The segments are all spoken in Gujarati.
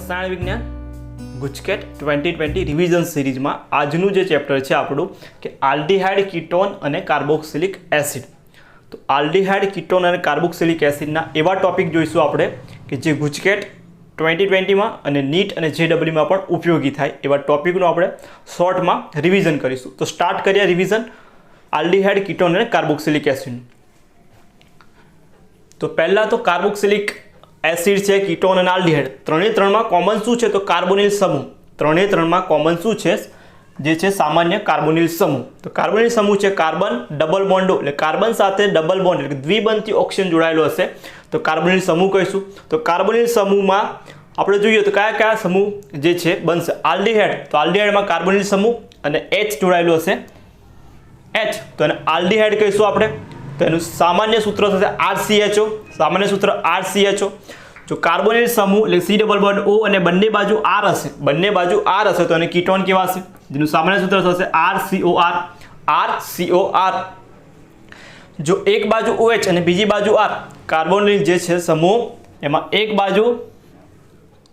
રસાયણ વિજ્ઞાન ગુજકેટ 2020 રિવિઝન સિરીઝમાં આજનું જે ચેપ્ટર છે આપણું કે આલ્ડીહાઇડ કીટોન અને કાર્બોક્સિલિક એસિડ. તો આલ્ડીહાઇડ કીટોન અને કાર્બોક્સિલિક એસિડના એવા ટોપિક જોઈશું આપણે કે જે ગુજકેટ 2020માં અને નીટ અને જેડબલ્યુમાં પણ ઉપયોગી થાય એવા ટોપિકનું આપણે શોર્ટમાં રિવિઝન કરીશું. તો સ્ટાર્ટ કરીએ રિવિઝન આલ્ડીહાઇડ કીટોન અને કાર્બોક્સિલિક એસિડ. તો પહેલાં તો કાર્બોક્સિલિક એસિડ છે, કીટોન અને આલ્ડીહાઇડ ત્રણેય ત્રણમાં કોમન શું છે? તો કાર્બોનિલ સમૂહ. ત્રણેય ત્રણમાં કોમન શું છે? જે છે સામાન્ય કાર્બોનિલ સમૂહ. તો કાર્બોનિલ સમૂહ છે કાર્બન ડબલ બોન્ડો, એટલે કાર્બન સાથે ડબલ બોન્ડ એટલે દ્વિબંધી ઓક્સિજન જોડાયેલો હશે તો કાર્બોનિલ સમૂહ કહીશું. તો કાર્બોનિલ સમૂહમાં આપણે જોઈએ તો કયા કયા સમૂહ જે છે બનશે? આલ્ડીહાઇડ, તો આલ્ડીહાઇડમાં કાર્બોનિલ સમૂહ અને H જોડાયેલું હશે H, તો એને આલ્ડીહાઇડ કહીશું આપણે. તો એનું સામાન્ય સૂત્ર થશે RCHO, સામાન્ય સૂત્ર RCHO. જો કાર્બોનિલ સમૂહ એટલે C ડબલ બોન્ડ O અને બંને બાજુ R હશે, બંને બાજુ R હશે તો એને કીટોન કહેવાશે, જેનું સામાન્ય સૂત્ર થશે RCOR, RCOR. જો એક બાજુ OH અને બીજી બાજુ R, કાર્બોનિલ જે છે સમૂહ એમાં એક બાજુ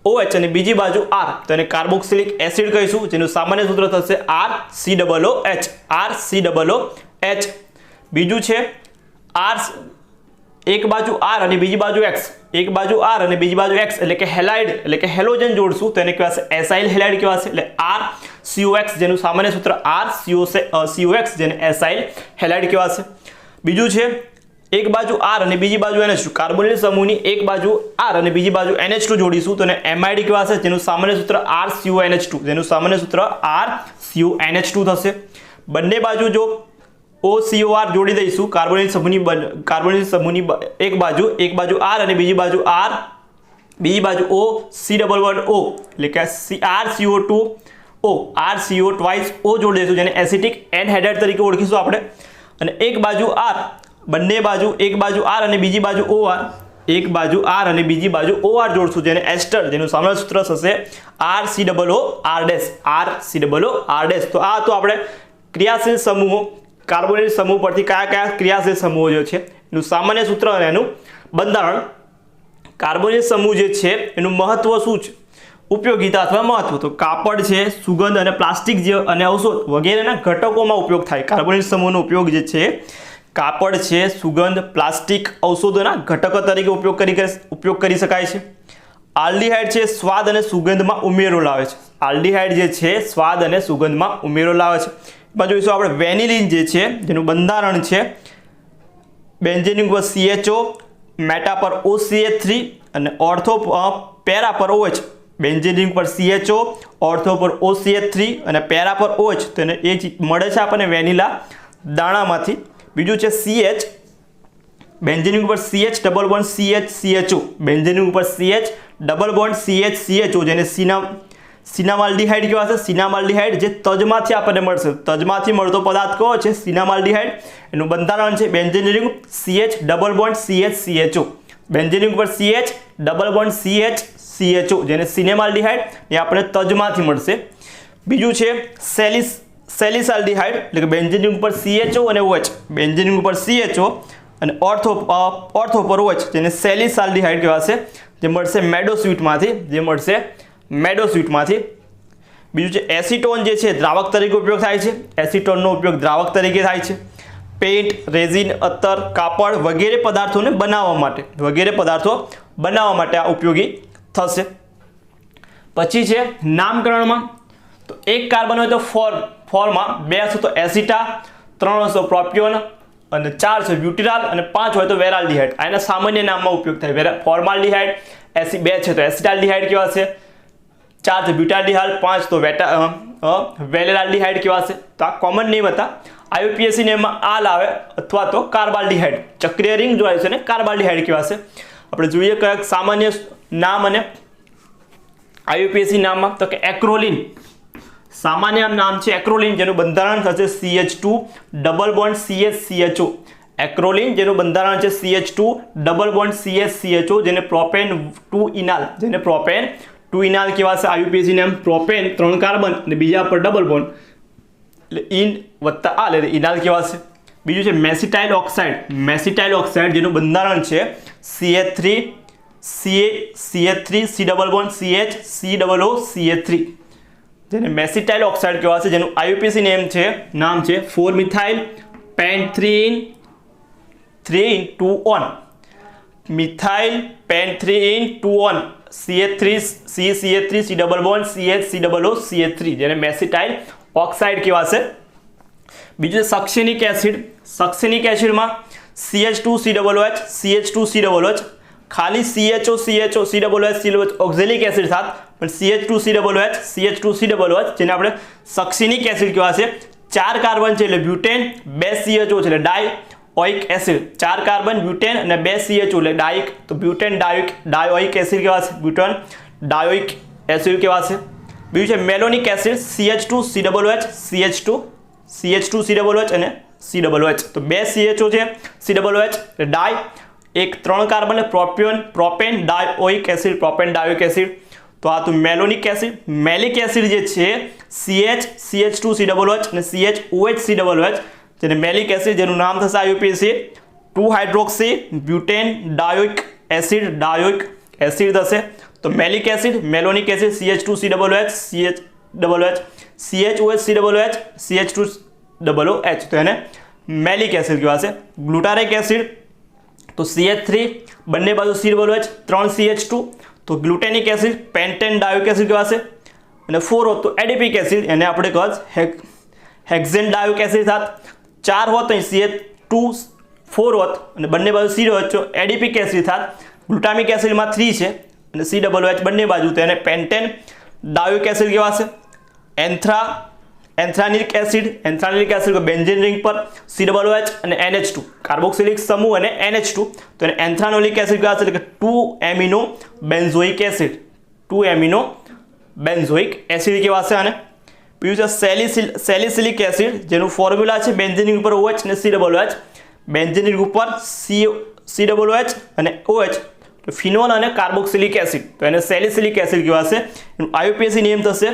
OH અને બીજી બાજુ R તો એને કાર્બોક્સિલિક એસિડ કહીશું, જેનું સામાન્ય સૂત્ર થશે RCOOH, RCOOH. બીજું છે R, એક બાજુ R અને બીજી બાજુ X, એક બાજુ R અને બીજી બાજુ X એટલે કે હેલાઇડ એટલે કે હેલોજન જોડશું તો એને કહેવાશે એસાઇલ હેલાઇડ કહેવાશે, એટલે RCOX જેનું સામાન્ય સૂત્ર RCOX જેને એસાઇલ હેલાઇડ કહેવાશે. બીજું છે એક બાજુ R અને બીજી બાજુ NH2, કાર્બોનિલ સમૂહની એક બાજુ R અને બીજી બાજુ NH2 જોડીશું તો એને એમાઇડ કહેવાશે, જેનું સામાન્ય સૂત્ર RCONH2, જેનું સામાન્ય સૂત્ર RCONH2 થશે. બંને બાજુ જો OCOR જોડી દઈશું કાર્બોનિલ સમૂહની એક બાજુ R અને બીજી બાજુ R, બીજી બાજુ O, C double bond O એટલે કે RCO2O, RCO ટ્વાઇસ O જોડી દઈશું જેને એસિટિક એનહાઇડ્રાઇડ તરીકે ઓળખીશું આપણે. અને એક બાજુ R, બંને બાજુ એક બાજુ R અને બીજી બાજુ OR, એક બાજુ R અને બીજી બાજુ OR જોડશું જેને એસ્ટર, જેનું સામાન્ય સૂત્ર થશે RCOOR. તો આ તો આપણે ક્રિયાશીલ સમૂહો, કાર્બોનિલ સમૂહ પરથી કયા કયા ક્રિયાશીલ સમૂહો જે છે એનું સામાન્ય સૂત્ર અને એનું બંધારણ. કાર્બોનિલ સમૂહ જે છે એનું મહત્વ શું છે? ઉપયોગિતા અથવા મહત્વ તો કાપડ છે, સુગંધ અને પ્લાસ્ટિક જે અને ઔષધ વગેરેના ઘટકોમાં ઉપયોગ થાય. કાર્બોનિલ સમૂહનો ઉપયોગ જે છે કાપડ છે, સુગંધ, પ્લાસ્ટિક, ઔષધોના ઘટકો તરીકે ઉપયોગ કરી શકાય છે. આલ્ડીહાઇડ છે સ્વાદ અને સુગંધમાં ઉમેરો લાવે છે. આલ્ડીહાઇડ જે છે સ્વાદ અને સુગંધમાં ઉમેરો લાવે છે. એમાં જોઈશું આપણે વેનિલિન જે છે જેનું બંધારણ છે બેન્ઝેનિક પર CHO, મેટા પર OCH3 અને ઓર્થો પેરા પર OH. બેન્ઝેનિક પર CHO, ઓર્થો પર OCH3 અને પેરા પર OH તો એને એ મળે છે આપણને વેનિલા દાણામાંથી. બીજું છે CH, બેન્ઝેનિક ઉપર CH double bond CH CHO, બેન્ઝેનિક ઉપર CH double bond CH CHO જેને સિનામાલ્ડીહાઇડ કહેવાશે. સિનામાલ્ડીહાઇડ જે તજમાંથી આપણને મળશે, તજમાંથી મળતો પદાર્થ કયો છે? સિનામાલ્ડીહાઇડ. એનું બંધારણ છે બેન્ઝેનિક CH double bond CH CHO, બેન્ઝેનિક ઉપર CH double bond CH CHO જેને સિનેમાલ્ડીહાઇડ એ આપણે તજમાંથી મળશે. બીજું છે સેલિસાલ્ડીહાઇડ એટલે કે બેન્ઝેનિક ઉપર CHO અને OH, બેન્ઝેનિક ઉપર CHO અને ઓર્થો પર OH જેને સેલિસાલ્ડીહાઇડ કહેવાશે, જે મળશે મેડોસ્વીટમાંથી. બીજું છે એસિટોન જે છે દ્રાવક તરીકે ઉપયોગ થાય છે. એસિટોનનો ઉપયોગ દ્રાવક તરીકે થાય છે પેઇન્ટ, રેઝિન, અત્તર, કાપડ વગેરે પદાર્થો બનાવવા માટે આ ઉપયોગી થશે. પછી છે નામકરણમાં તો એક કાર્બન હોય તો ફોરમાં 2 હશે તો એસિટા, 3 હશે પ્રોપિયોન અને 4 છે બ્યુટિરાલ અને 5 હોય તો વેરાલ્ડીહાઇડ. આ એના સામાન્ય નામમાં ઉપયોગ થાય. ફોર્માલ્ડીહાઇડ 2 છે તો એસિટાલ્ડીહાઇડ કહેવાશે, 4 છે બ્યુટાલ્ડીહાઇડ, 5 તો વેલેરાલ્ડીહાઇડ કહેવાશે. તો આ કોમન નહીં હતા. IUPAC નેમમાં આ લાવે અથવા તો કાર્બાલ્ડીહાઇડ, ચક્રીય રિંગ જોડાય છે ને કાર્બાલ્ડીહાઇડ કહેવાશે. આપણે જોઈએ કયા સામાન્ય નામ અને IUPAC નામમાં તો કે એક્રોલિન, સામાન્ય નામ છે એક્રોલિન જેનું બંધારણ થશે CH2 double bond CH CHO. એક્રોલિન જેનું બંધારણ છે CH2 double bond CH CHO જેને પ્રોપેન 2 ઇનાલ કહેવાશે. IUPAC નેમ પ્રોપેન 3 કાર્બન અને બીજા પર ડબલ બોન્ડ એટલે ઇન વત્તા આલ એટલે ઇનાલ કહેવાશે. બીજું છે મેસિટાઇલ ઓક્સાઇડ જેનું બંધારણ છે CH3 CH3 C double bond CH COO CH3 જેને મેસિટાઇલ ઓક્સાઇડ કહેવાશે, જેનું IUPAC નામ છે 4 methyl pent 3 methyl pent 3 CH3 CH3 C double bond CH COO CH3 જેને મેસિટાઇલ ઓક્સાઇડ કહેવાશે. બીજું છે સક્સેનિક એસિડ. સક્સેનિક એસિડમાં CH2 COOH CH2 COOH ખાલી CHO COOH ઓક્ઝેલિક એસિડ થાત, પણ CH2 COOH CH2 COOH જેને આપણે સક્સેનિક એસિડ કહેવાશે. 4 કાર્બન છે એટલે બ્યુટેન, 2 CHO છે એટલે ડાયઓઇક એસિડ. 4 કાર્બન બ્યુટેન અને 2 CHO એટલે ડાઇક, તો બ્યુટેન ડાયોઇક એસિડ કહેવાશે, બ્યુટેન ડાયોઇક એસિડ કહેવાશે. બીજું છે મેલોનિક acid CH2 COOH CH2 COOH અને COOH, તો 2 CHO છે COOH એટલે ડાય, એક 3 કાર્બન પ્રોપેન ડાયોઇક એસિડ, તો આ તો મેલોનિક એસિડ. મેલિક એસિડ જે છે CH2 COOH અને COOH જેને મેલિક એસિડ, જેનું નામ થશે IUPAC 2 hydroxy butane dioic acid થશે. તો malic acid, malonic acid CH2 COOH CH2COOH તો એને મેલિક એસિડ કહેવાશે. ગ્લુટારિક એસિડ તો CH3 બંને બાજુ COOH 3 CH2 તો ગ્લુટેનિક એસિડ પેન્ટેન ડાયોઇક એસિડ કહેવાશે. અને 4 હોત તો એડિપિક એસિડ, એને આપણે કહેવાય હેક્ઝેન ડાયોઇક એસિડ થાત. 4 હોત તો CH2 4 હોત અને બંને બાજુ COOH તો એડિપિક એસિડ થાત. ગ્લુટામિક એસિડમાં 3 છે અને COOH બંને બાજુ, તો એને પેન્ટેન ડાયોઇક એસિડ કહેવાશે. એન્થ્રાનિક એસિડ બેન્ઝીન રિંગ પર COOH અને NH2 કાર્બોક્સિલિક સમૂહ અને NH2, તો એને એન્થ્રાનોલિક એસિડ કહેવાશે, એટલે કે 2 એમિનો બેન્ઝોઇક એસિડ કહેવાશે આને. બીજું છે સેલિસિલિક એસિડ, જેનું ફોર્મ્યુલા છે બેન્ઝીન રિંગ ઉપર OH અને COOH, બેન્ઝીન રિંગ ઉપર COOH અને OH, ફિનોલ અને કાર્બોક્સિલિક એસિડ, તો એને સેલિસિલિક એસિડ કહેવાશે. એનું IUPAC નેમ થશે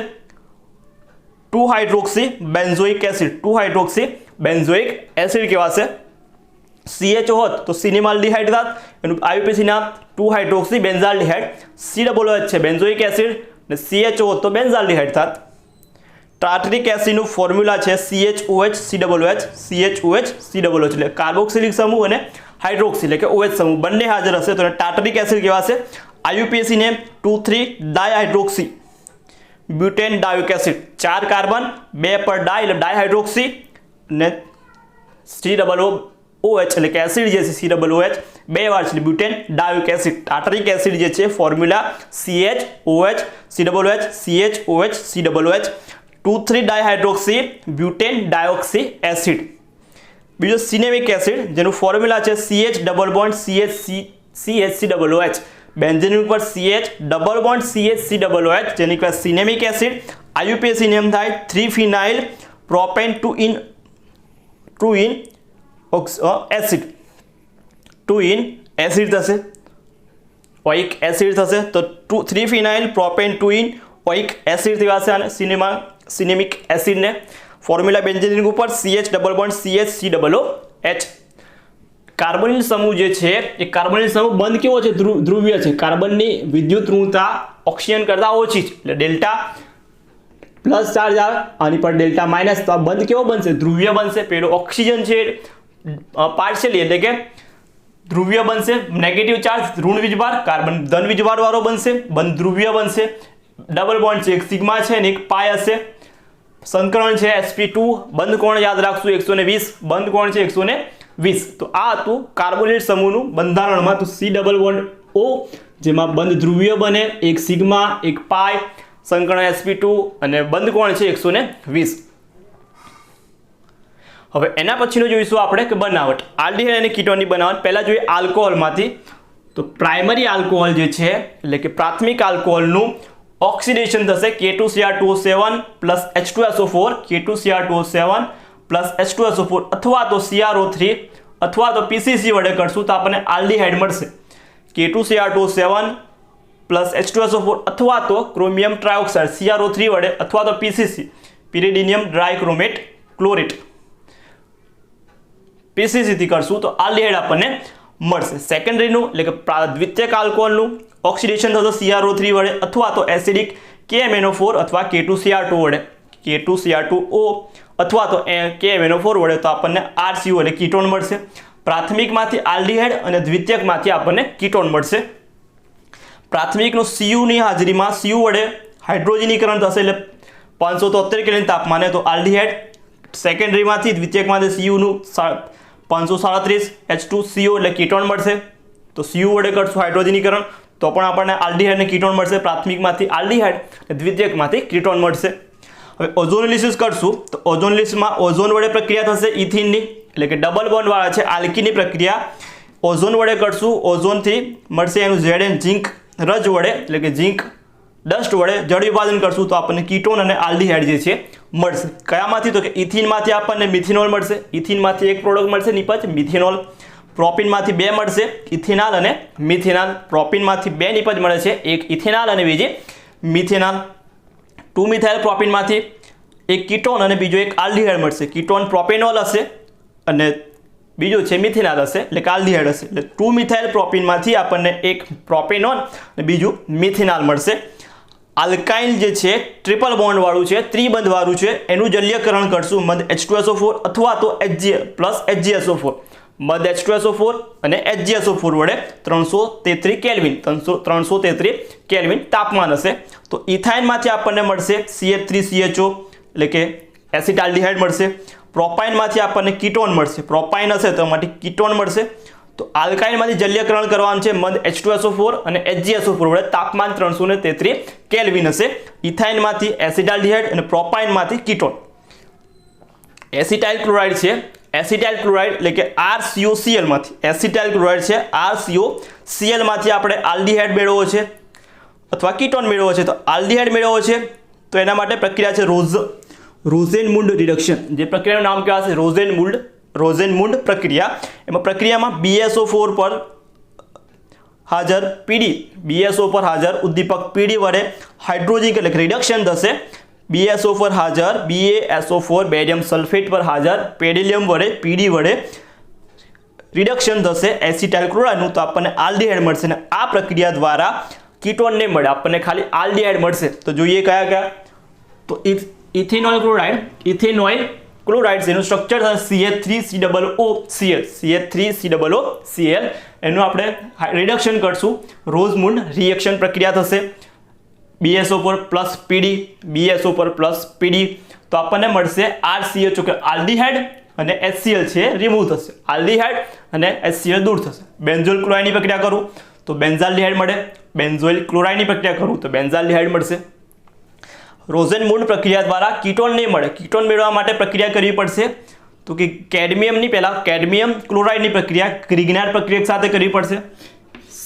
2 હાઇડ્રોક્સી બેન્ઝોઇક એસિડ કહેવાશે. CHO હોત તો સિનેમાલ્ડિહાઇડ થાત, એનું IUPAC નામ 2 હાઇડ્રોક્સી બેન્ઝાલ્ડિહાઇડ. COOH છે બેન્ઝોઇક એસિડ અને CHO હોત તો બેન્ઝાલ્ડિહાઇડ થાત. ટાર્ટરિક એસિડનું ફોર્મ્યુલા છે CHOH એટલે કાર્બોક્સિલિક સમૂહ અને હાઇડ્રોક્સી એટલે કે OH સમૂહ બંને હાજર હશે, તો ટાર્ટરિક એસિડ કહેવાશે. IUPAC name 2,3 dihydroxy butane dioic acid. 4 carbon 2 પર ડાય એટલે ડાયહાઇડ્રોક્સી અને COOH એટલે કે એસિડ જે છે COOH 2 વાર છે butane dioic acid. Tartaric acid જે છે formula CHOH 2,3 dihydroxy butane ડાયોક્સી acid. બીજો સિનેમિક એસિડ, જેનું ફોર્મ્યુલા છે CH double bond CHCOOH benzene ઉપર CH ડબલ બોન્ડ CHCOOH જેની કહેવાય સિનેમિક એસિડ. IUPAC નેમ થાય 3 ફિનાઇલ પ્રોપેન 2 ઇન એસિડ થશે, ઓઇક એસિડ થશે, તો 3 ફિનાઇલ પ્રોપેન 2 ઇન ઓઇક એસિડ કહેવાશે આને સિનેમિક એસિડને. ફોર્મ્યુલા બેન્ઝીન રિંગ ઉપર CH double bond CHCOOH. Carbonyl સમૂહ જે છે એ કાર્બોનિલ સમૂહ બંધ કેવો છે? ધ્રુવીય છે. કાર્બનની વિદ્યુત ઋણતા ઓક્સિજન કરતાં ઓછી છે, એટલે ડેલ્ટા પ્લસ ચાર્જ આવે, આની પર ડેલ્ટા માઇનસ, તો આ બંધ કેવો બનશે? ધ્રુવીય બનશે. પેલો ઓક્સિજન છે પાર્શિયલી એટલે કે ધ્રુવીય બનશે, નેગેટિવ ચાર્જ ઋણ વીજભાર, કાર્બન ધન વીજભાર વાળો બનશે, બંધ ધ્રુવીય બનશે. ડબલ બોન્ડ છે, એક સિગ્મા છે અને એક પાય હશે. સંકરણ છે sp2, બંધ કોણ યાદ રાખશું 120, બંધ કોણ છે 120. તો આ હતું કાર્બોનિલ સમૂહનું બંધારણમાં. તો C ડબલ બોન્ડ O જેમાં બંધ ધ્રુવીય બને, એક સિગ્મા એક પાય, સંકરણ sp2 અને બંધ કોણ છે 120. હવે એના પછીનું જોઈશું આપણે કે બનાવટ, આલ્ડીહાઇડ અને કીટોનની બનાવટ. પહેલા જોઈએ આલ્કોહોલમાંથી. તો પ્રાઇમરી આલ્કોહોલ જે છે એટલે કે પ્રાથમિક આલ્કોહોલનું ઓક્સિડેશન થશે K2Cr2O7 plus H2SO4, K2Cr2O7 plus H2SO4 અથવા તો CrO3 અથવા તો PCC વડે કરશું તો આપણને આલ્ડીહાઇડ મળશે. K2Cr2O7 પ્લસ H2SO4 અથવા તો ક્રોમિયમ ટ્રાયોક્સાઇડ CrO3 વડે અથવા તો PCC પિરિડિનિયમ ડ્રાયક્રોમેટ ક્લોરેટ PCC થી કરશું તો આલ્ડીહાઇડ આપણને મળશે. સેકન્ડરીનું એટલે કે દ્વિતીયક આલ્કોહોલનું ઓક્સિડેશન થશે CrO3 વડે અથવા તો એસિડિક KMnO4 અથવા K2Cr2 વડે, K2Cr2O અથવા તો KMnO4 વડે, તો આપણને RCO એટલે કીટોન મળશે. પ્રાથમિકમાંથી આલ્ડીહાઇડ અને દ્વિતીયકમાંથી આપણને કીટોન મળશે. પ્રાથમિકનું Cu ની હાજરીમાં Cu વડે હાઇડ્રોજનીકરણ થશે એટલે 573 કેલ્વિન તાપમાને, તો આલ્ડીહાઇડ. સેકન્ડરીમાંથી દ્વિતીયકમાંથી Cu નું 537 H2CO એટલે કીટોન મળશે. તો Cu વડે કરશું હાઇડ્રોજનીકરણ તો પણ આપણને આલ્ડીહાઇડ અને કીટોન મળશે. પ્રાથમિકમાંથી આલ્ડીહાઇડ અને દ્વિતીયકમાંથી કીટોન મળશે. હવે ઓઝોનોલિસિસ કરશું તો ઓઝોનોલિસિસમાં ઓઝોન વડે પ્રક્રિયા થશે ઇથિનની, એટલે કે ડબલ બોન્ડ વાળા છે આલ્કીની પ્રક્રિયા ઓઝોન વડે કરશું. ઓઝોનથી મળશે એનું Zn ઝિંક રજ વડે એટલે કે ઝિંક ડસ્ટ વડે જળ વિભાજન કરશું તો આપણને કીટોન અને આલ્ડીહાઇડ જે છે મળશે. કયામાંથી? તો કે ઇથિનમાંથી આપણને મિથેનોલ મળશે. ઇથિનમાંથી એક પ્રોડક્ટ મળશે નિપજ મિથેનોલ. પ્રોપિનમાંથી 2 મળશે, ઇથેનાલ અને મિથેનાલ. પ્રોપિનમાંથી 2 નિપજ મળે છે, એક ઇથેનાલ અને બીજી મિથેનાલ. 2 મિથાઇલ પ્રોપિનમાંથી એક કીટોન અને બીજો એક આલ્ડીહાઇડ મળશે. કીટોન પ્રોપેનોલ હશે અને બીજો છે મિથેનાલ હશે એટલે કે આલ્ડીહાઇડ હશે. એટલે 2 મિથાઇલ પ્રોપિનમાંથી આપણને એક પ્રોપેનોલ અને બીજું મિથેનાલ મળશે. આલ્કાઇલ જે છે ટ્રિપલ બોન્ડ વાળું છે, ત્રિબંધ વાળું છે, એનું જલીયકરણ કરશું મધ H2SO4 અથવા તો HgSO4. મધ H2SO4 અને HgSO4 વડે 333 કેલ્વિન 333 કેલ્વિન તાપમાન હશે. તો ઇથાઇનમાંથી આપણને મળશે CH3CHO એટલે કે એસિટાલ્ડીહાઇડ મળશે. પ્રોપાઇનમાંથી આપણને કીટોન મળશે. પ્રોપાઇન હશે તો માટે કીટોન મળશે. તો આલ્કાઇનમાંથી જલીયકરણ કરવાનું છે મધ H2SO4 અને HgSO4 વડે તાપમાન 333 કેલ્વિન હશે. ઇથાઇનમાંથી એસિટાલ્ડીહાઇડ અને પ્રોપાઇનમાંથી કીટોન. એસિટાઇલ ક્લોરાઇડ છે, એસિટાઇલ ક્લોરાઇડ એટલે કે RCOCl માંથી એસિટાઇલ ક્લોરાઇડ છે, RCOCl માંથી આપણે આલ્ડીહાઇડ મેળવવો છે અથવા કીટોન મેળવવો છે. તો આલ્ડીહાઇડ મેળવવો છે તો એના માટે પ્રક્રિયા છે રોઝેનમુન્ડ રિડક્શન. જે પ્રક્રિયાનું નામ કહેવાશે રોઝેનમુન્ડ પ્રક્રિયા. એમાં પ્રક્રિયામાં BSO4 પર હાજર BSO પર હાજર ઉદ્દીપક PD વડે હાઇડ્રોજન એટલે રિડક્શન થશે. BSO પર હાજર BaSO4 બેરિયમ સલ્ફેટ પર હાજર પેડિલિયમ વડે PD વડે રિડક્શન થશે એસિટાઇલ ક્લોરાઇડનું, તો આપણને આલ્ડીહાઇડ મળશે. અને આ પ્રક્રિયા દ્વારા કીટોન નહીં મળે, આપણને ખાલી આલ્ડીહાઇડ મળશે. તો જોઈએ કયા કયા? તો ઇથેનોઇલ ક્લોરાઇડ એનું સ્ટ્રક્ચર થશે CH3COOCl. એનું આપણે રિડક્શન કરશું, રોઝમુન્ડ રિએક્શન પ્રક્રિયા થશે. BSO4 plus PD, BSO4 plus PD, તો આપણને મળશે RCH કે આલ્ડીહાઇડ અને HCl છે રિમૂવ થશે, આલ્ડીહાઇડ અને HCl દૂર થશે. બેન્ઝોઇલ ક્લોરાઇડની પ્રક્રિયા કરું તો બેન્ઝાલ્ડીહાઇડ મળે. બેન્ઝોઇલ ક્લોરાઇડની પ્રક્રિયા કરું તો બેન્ઝાલ્ડીહાઇડ મળશે. રોઝેનમુન્ડ પ્રક્રિયા દ્વારા કીટોન નહીં મળે. કીટોન મેળવવા માટે પ્રક્રિયા કરવી પડશે તો કે કેડમિયમની પહેલાં કેડમિયમ ક્લોરાઇડની પ્રક્રિયા ગ્રિગ્નાર્ડ પ્રક્રિયા સાથે કરવી પડશે.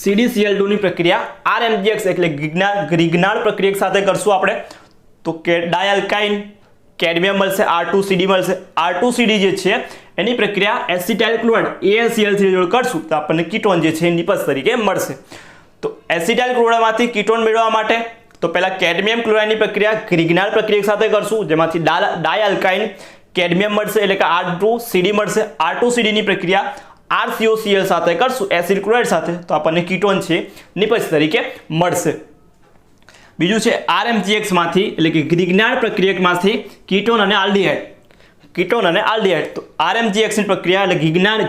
CdCl2 ની પ્રક્રિયા RMGX એટલે ગ્રિગ્નાર્ડ પ્રક્રિયા સાથે કરશું આપણે તો ડાયલ્કાઇન કેડમિયમ મળશે, R2CD મળશે. R2CD જે છે એની પ્રક્રિયા એસિટાઇલ ક્લોરાઇડ AlCl3 જોડે કરશું તો આપણને કીટોન જે છે નિપજ તરીકે મળશે. તો એસિટાઇલ ક્લોરાઇડમાંથી કીટોન મેળવવા માટે તો પહેલા કેડમિયમ ક્લોરાઇડની પ્રક્રિયા ગ્રિગ્નાર્ડ પ્રક્રિયા સાથે કરશું, જેમાંથી ડાયલ્કાઇન કેડમિયમ મળશે એટલે કે R2CD મળશે. R2CD ની પ્રક્રિયા RCOCl સાથે કરશું એસિડ ક્લોરાઇડ સાથે તો આપણને કીટોન છે નિપજ તરીકે મળશે. બીજું છે RMGX માંથી એટલે કે ગ્રિગ્નાર્ડ પ્રક્રિયકમાંથી કીટોન અને આલ્ડીહાઇડ. કીટોન અને આલ્ડીહાઇડ તો RMGX ની પ્રક્રિયા એટલે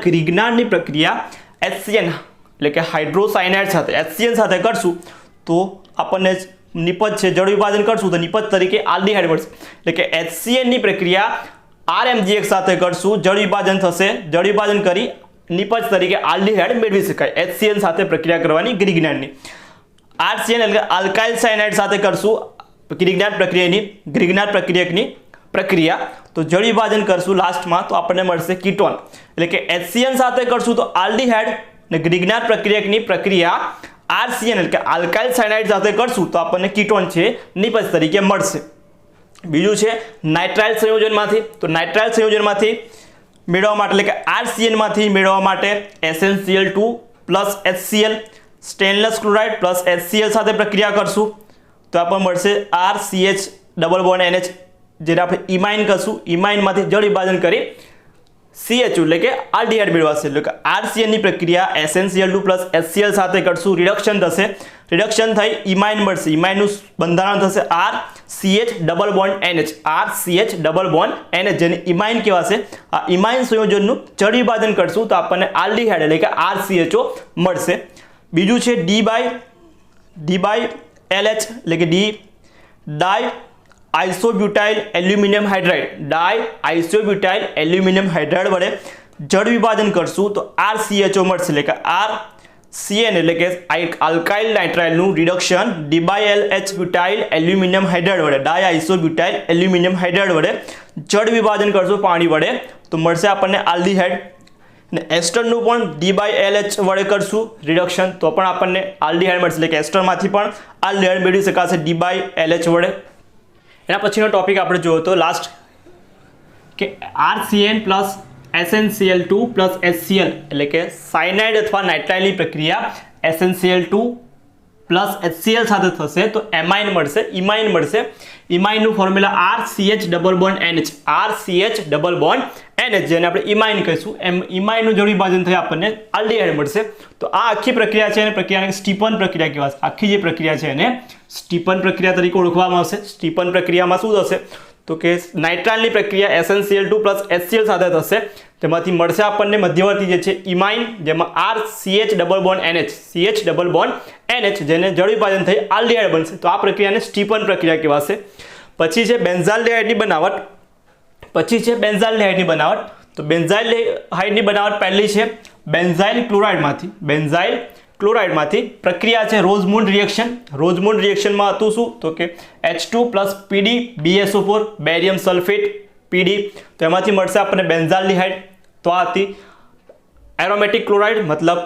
ગ્રિગ્નાર્ડની પ્રક્રિયા HCN એટલે કે હાઇડ્રોસાયનાઇડ સાથે HCN સાથે કરશું તો આપણને નિપજ છે જળ વિભાજન કરશું તો નિપજ તરીકે આલ્ડીહાઇડ મળશે. એટલે કે HCN ની પ્રક્રિયા RMGX સાથે કરશું, જળ વિભાજન થશે, જળ વિભાજન કરી નિપજ તરીકે આલ્ડીહાઇડ મેળવી શકાય. HCN સાથે પ્રક્રિયા કરવાની ગ્રિગ્નાર્ડની. RCN એટલે આલ્કાઇલ સાયનાઇડ સાથે કરશું ગ્રિગ્નાર્ડ પ્રક્રિયકની પ્રક્રિયા તો જળ વિભાજન કરશું લાસ્ટમાં તો આપણને મળશે કીટોન. એટલે કે HCN સાથે કરશું તો આલ્ડીહાઇડ અને ગ્રિગ્નાર્ડ પ્રક્રિયકની પ્રક્રિયા RCN એટલે કે આલ્કાઇલ સાયનાઇડ સાથે કરશું તો આપણને કીટોન છે નિપજ તરીકે મળશે. બીજું છે નાઇટ્રાઇલ સંયોજનમાંથી. તો નાઇટ્રાઇલ સંયોજનમાંથી મેળવવા માટે એટલે કે RCN માંથી મેળવવા માટે SnCl2 plus HCl stainless chloride plus HCl સાથે પ્રક્રિયા કરશું તો આપણને મળશે RCH ડબલ બોન્ડ NH જેને આપણે ઇમાઇન કરશું. ઇમાઇનમાંથી જળ વિભાજન કરી CH એટલે કે આલ્ડીહાઇડ મેળવાશે એટલે કે RCN ની પ્રક્રિયા SnCl2 HCl સાથે કરશું, રિડક્શન થશે, રિડક્શન થઈ ઇમાઇન મળશે, ઇમાઇનનું બંધારણ થશે RCH double bond NH, RCH double bond NH જેને ઇમાઇન કહેવાશે। આ ઇમાઇન સંયોજનનું જળ વિભાજન કરશું તો આપણને આલ્ડીહાઇડ એટલે કે RCHO મળશે। બીજું છે D બાય LH એટલે કે ડી ડાય આઇસોબ્યુટાઇલ એલ્યુમિનિયમ હાઇડ્રાઇડ, ડાય આઇસોબ્યુટાઇલ એલ્યુમિનિયમ હાઇડ્રાઇડ વડે જળ વિભાજન કરશું તો RCHO મળશે એટલે કે RCN એટલે કે આલ્કાઇલ નાઇટ્રાઇલનું રિડક્શન ડી/LH બ્યુટાઇલ એલ્યુમિનિયમ હાઇડ્રાઇડ વડે, ડાય આઇસોબ્યુટાઇલ એલ્યુમિનિયમ હાઇડ્રાઇડ વડે જળ વિભાજન કરશું પાણી વડે તો મળશે આપણને આલ્ડીહાઇડ। અને એસ્ટરનું પણ D/LH વડે કરશું રિડક્શન તો પણ આપણને આલ્ડીહાઇડ મળશે એટલે કે એસ્ટરમાંથી પણ આલ્ડીહાઇડ મેળવી શકાશે D/LH વડે। એના પછીનો ટોપિક આપણે જોયો તો લાસ્ટ કે RCN plus SnCl2 plus HCl એટલે કે સાયનાઇડ અથવા નાઇટ્રાઇલની પ્રક્રિયા SnCl2 પ્લસ HCl સાથે થશે તો એમાઇન મળશે, ઇમાઇન મળશે। ઇમાઇનનું formula RCH double bond NH, RCH double bond NH જેને આપણે ઇમાઇન કહીશું, એમ ઇમાઇનનું જળ વિભાજન થઈ આપણને આલ્ડીહાઇડ મળશે। તો આ આખી પ્રક્રિયા છે અને પ્રક્રિયાને સ્ટીપન પ્રક્રિયા કહેવાશે। આખી જે પ્રક્રિયા છે એને સ્ટીપન પ્રક્રિયા તરીકે ઓળખવામાં આવશે। સ્ટીપન પ્રક્રિયામાં શું થશે તો કે નાઇટ્રાઇલની પ્રક્રિયા SnCl2 પ્લસ HCl સાથે થશે, તેમાંથી મળશે આપણને મધ્યવર્તી જે છે ઇમાઇન જેમાં RCH double bond NH, CH double bond NH જેને જળ વિભાજન થઈ આલ્ડીહાઇડ બનશે તો આ પ્રક્રિયાને સ્ટીપન પ્રક્રિયા કહેવાશે। પછી છે બેન્ઝાલ્ડિહાઇડની બનાવટ, તો બેન્ઝાઇલહાઇડની બનાવટ પહેલી છે બેન્ઝાઇલ ક્લોરાઇડમાંથી પ્રક્રિયા છે રોઝમુન્ડ રિએક્શન। રોઝમુન્ડ રિએક્શનમાં હતું શું તો કે H2 plus PD BSO4 barium sulphate PD તો એમાંથી મળશે આપણને બેન્ઝાલ્ડિહાઇડ। તો આ હતી એરોમેટિક ક્લોરાઇડ મતલબ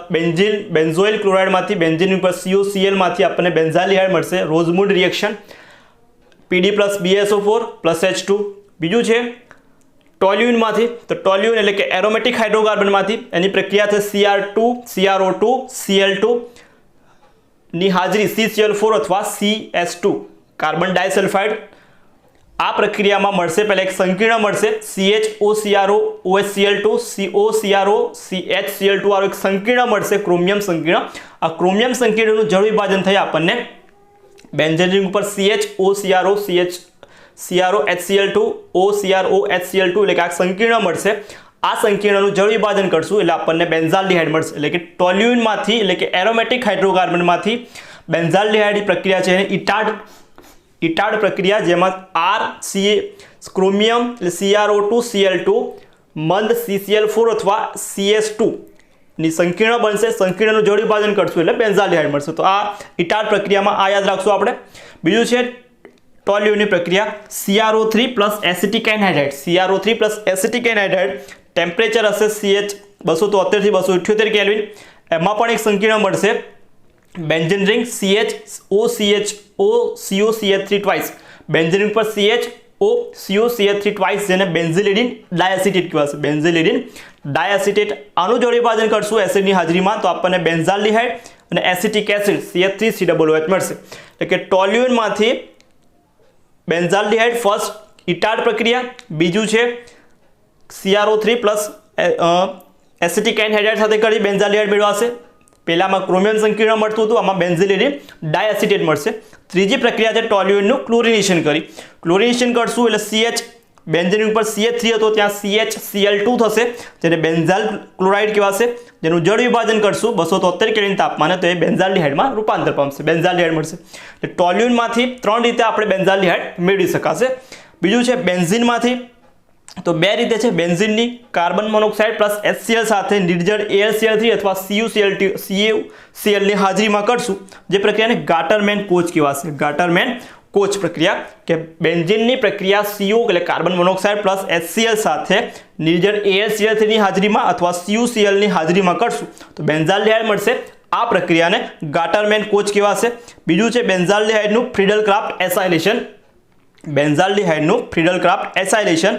બેન્ઝોઇલ ક્લોરાઇડમાંથી બેન્ઝીન ઉપર COCl માંથી આપણને બેન્ઝાલ્ડિહાઇડ મળશે Rosenmund reaction PD plus BSO4 plus H2। બીજું છે ટોલ્યુઇનમાંથી, તો ટોલ્યુઇન એટલે કે એરોમેટિક હાઇડ્રોકાર્બનમાંથી એની પ્રક્રિયા છે CR2 Cl2 ની હાજરી CCl4 અથવા CS2 કાર્બન ડાયસલ્ફાઇડ। આ પ્રક્રિયામાં મળશે પહેલા એક સંકીર્ણ મળશે CHOCRO OHCl2 COCRO CHCl2 વાળું એક સંકીર્ણ મળશે ક્રોમિયમ સંકીર્ણ। આ ક્રોમિયમ સંકીર્ણનું જળ વિભાજન થઈ આપણને બેન્ઝીન રિંગ ઉપર CHOCRO HCl2 OCRO HCl2 એટલે કે આ સંકીર્ણ મળશે। આ સંકીર્ણનું જળ વિભાજન કરશું એટલે આપણને બેન્ઝાલ્ડિહાઇડ મળશે એટલે કે ટોલ્યુઇનમાંથી એટલે કે એરોમેટિક હાઇડ્રોકાર્બનમાંથી બેન્ઝાલ્ડિહાઇડની પ્રક્રિયા છે એને ઇટાડ પ્રક્રિયા જેમાં ક્રોમિયમ એટલે CrO2 Cl2 મંદ CCl4 અથવા CS2 ની સંકીર્ણ બનશે, સંકીર્ણનું જળ વિભાજન કરશું એટલે બેન્ઝાલ્ડિહાઇડ મળશે। તો આ ઇટાડ પ્રક્રિયામાં આ યાદ રાખશું આપણે। બીજું છે ટોલ્યુઇનની પ્રક્રિયા CrO3 plus acetic anhydride, CrO3 plus acetic anhydride temperature હશે CH 273 થી 278 કેલ્વિન। એમાં પણ એક સંકીર્ણ મળશે benzene ring CHOCH3 twice, benzene ring પર CHOCH3 ટ્વાઇસ જેને બેન્ઝિલિડીન ડાયએસિટેટ કહેવાશે, બેન્ઝિલિડીન ડાયએસિટેટ। આનું જળ વિભાજન કરશું એસિડની હાજરીમાં તો આપણને બેન્ઝાલ્ડિહાઇડ અને એસિટિક એસિડ CH3COOH મળશે। એટલે કે ટોલ્યુઇનમાંથી બેન્ઝાલ્ડિહાઇડ ફર્સ્ટ ઇટાડ પ્રક્રિયા, બીજું છે CrO3 પ્લસ એસિટિક એનહાઇડ્રાઇડ સાથે કરી બેન્ઝાલ્ડિહાઇડ મેળવાશે। પહેલામાં ક્રોમિયમ સંકીર્ણ મળતું હતું, આમાં બેન્ઝિલિડીન ડાયએસિટેટ મળશે। ત્રીજી પ્રક્રિયા છે ટોલ્યુઇનનું ક્લોરિનેશન કરશું એટલે CH બેન્ઝીન ઉપર CH3 હતો ત્યાં CHCl2 થશે જેને બેન્ઝાલ ક્લોરાઇડ કહેવાશે, જેનું જળ વિભાજન કરશું 273 કેલ્વિન તાપમાને તો એ બેન્ઝાલ્ડિહાઇડમાં રૂપાંતર પામશે, બેન્ઝાલ્ડિહાઇડ મળશે। એટલે ટોલ્યુઇનમાંથી ત્રણ રીતે આપણે બેન્ઝાલ્ડિહાઇડ મેળવી શકાશે। બીજું છે બેન્ઝીનમાંથી, તો બે રીતે છે બેન્ઝીનની કાર્બન મોનોક્સાઇડ પ્લસ HCl સાથે નિર્જળ AlCl3 અથવા CuCl ની હાજરીમાં કરશું જે પ્રક્રિયાને ગાટરમેન કોચ કહેવાશે। ગાટરમેન કોચ પ્રક્રિયા કે બેન્ઝીનની પ્રક્રિયા CO એટલે કાર્બન મોનોક્સાઇડ પ્લસ HCl સાથે નિર્જળ AlCl3 ની હાજરીમાં અથવા CuCl ની હાજરીમાં કરશું તો બેન્ઝાલ્ડિહાઇડ મળશે। આ પ્રક્રિયાને ગાટરમેન કોચ કહેવાશે। બીજું છે બેન્ઝાલ્ડિહાઇડનું ફ્રીડલક્રાફ્ટ એસાઇલેશન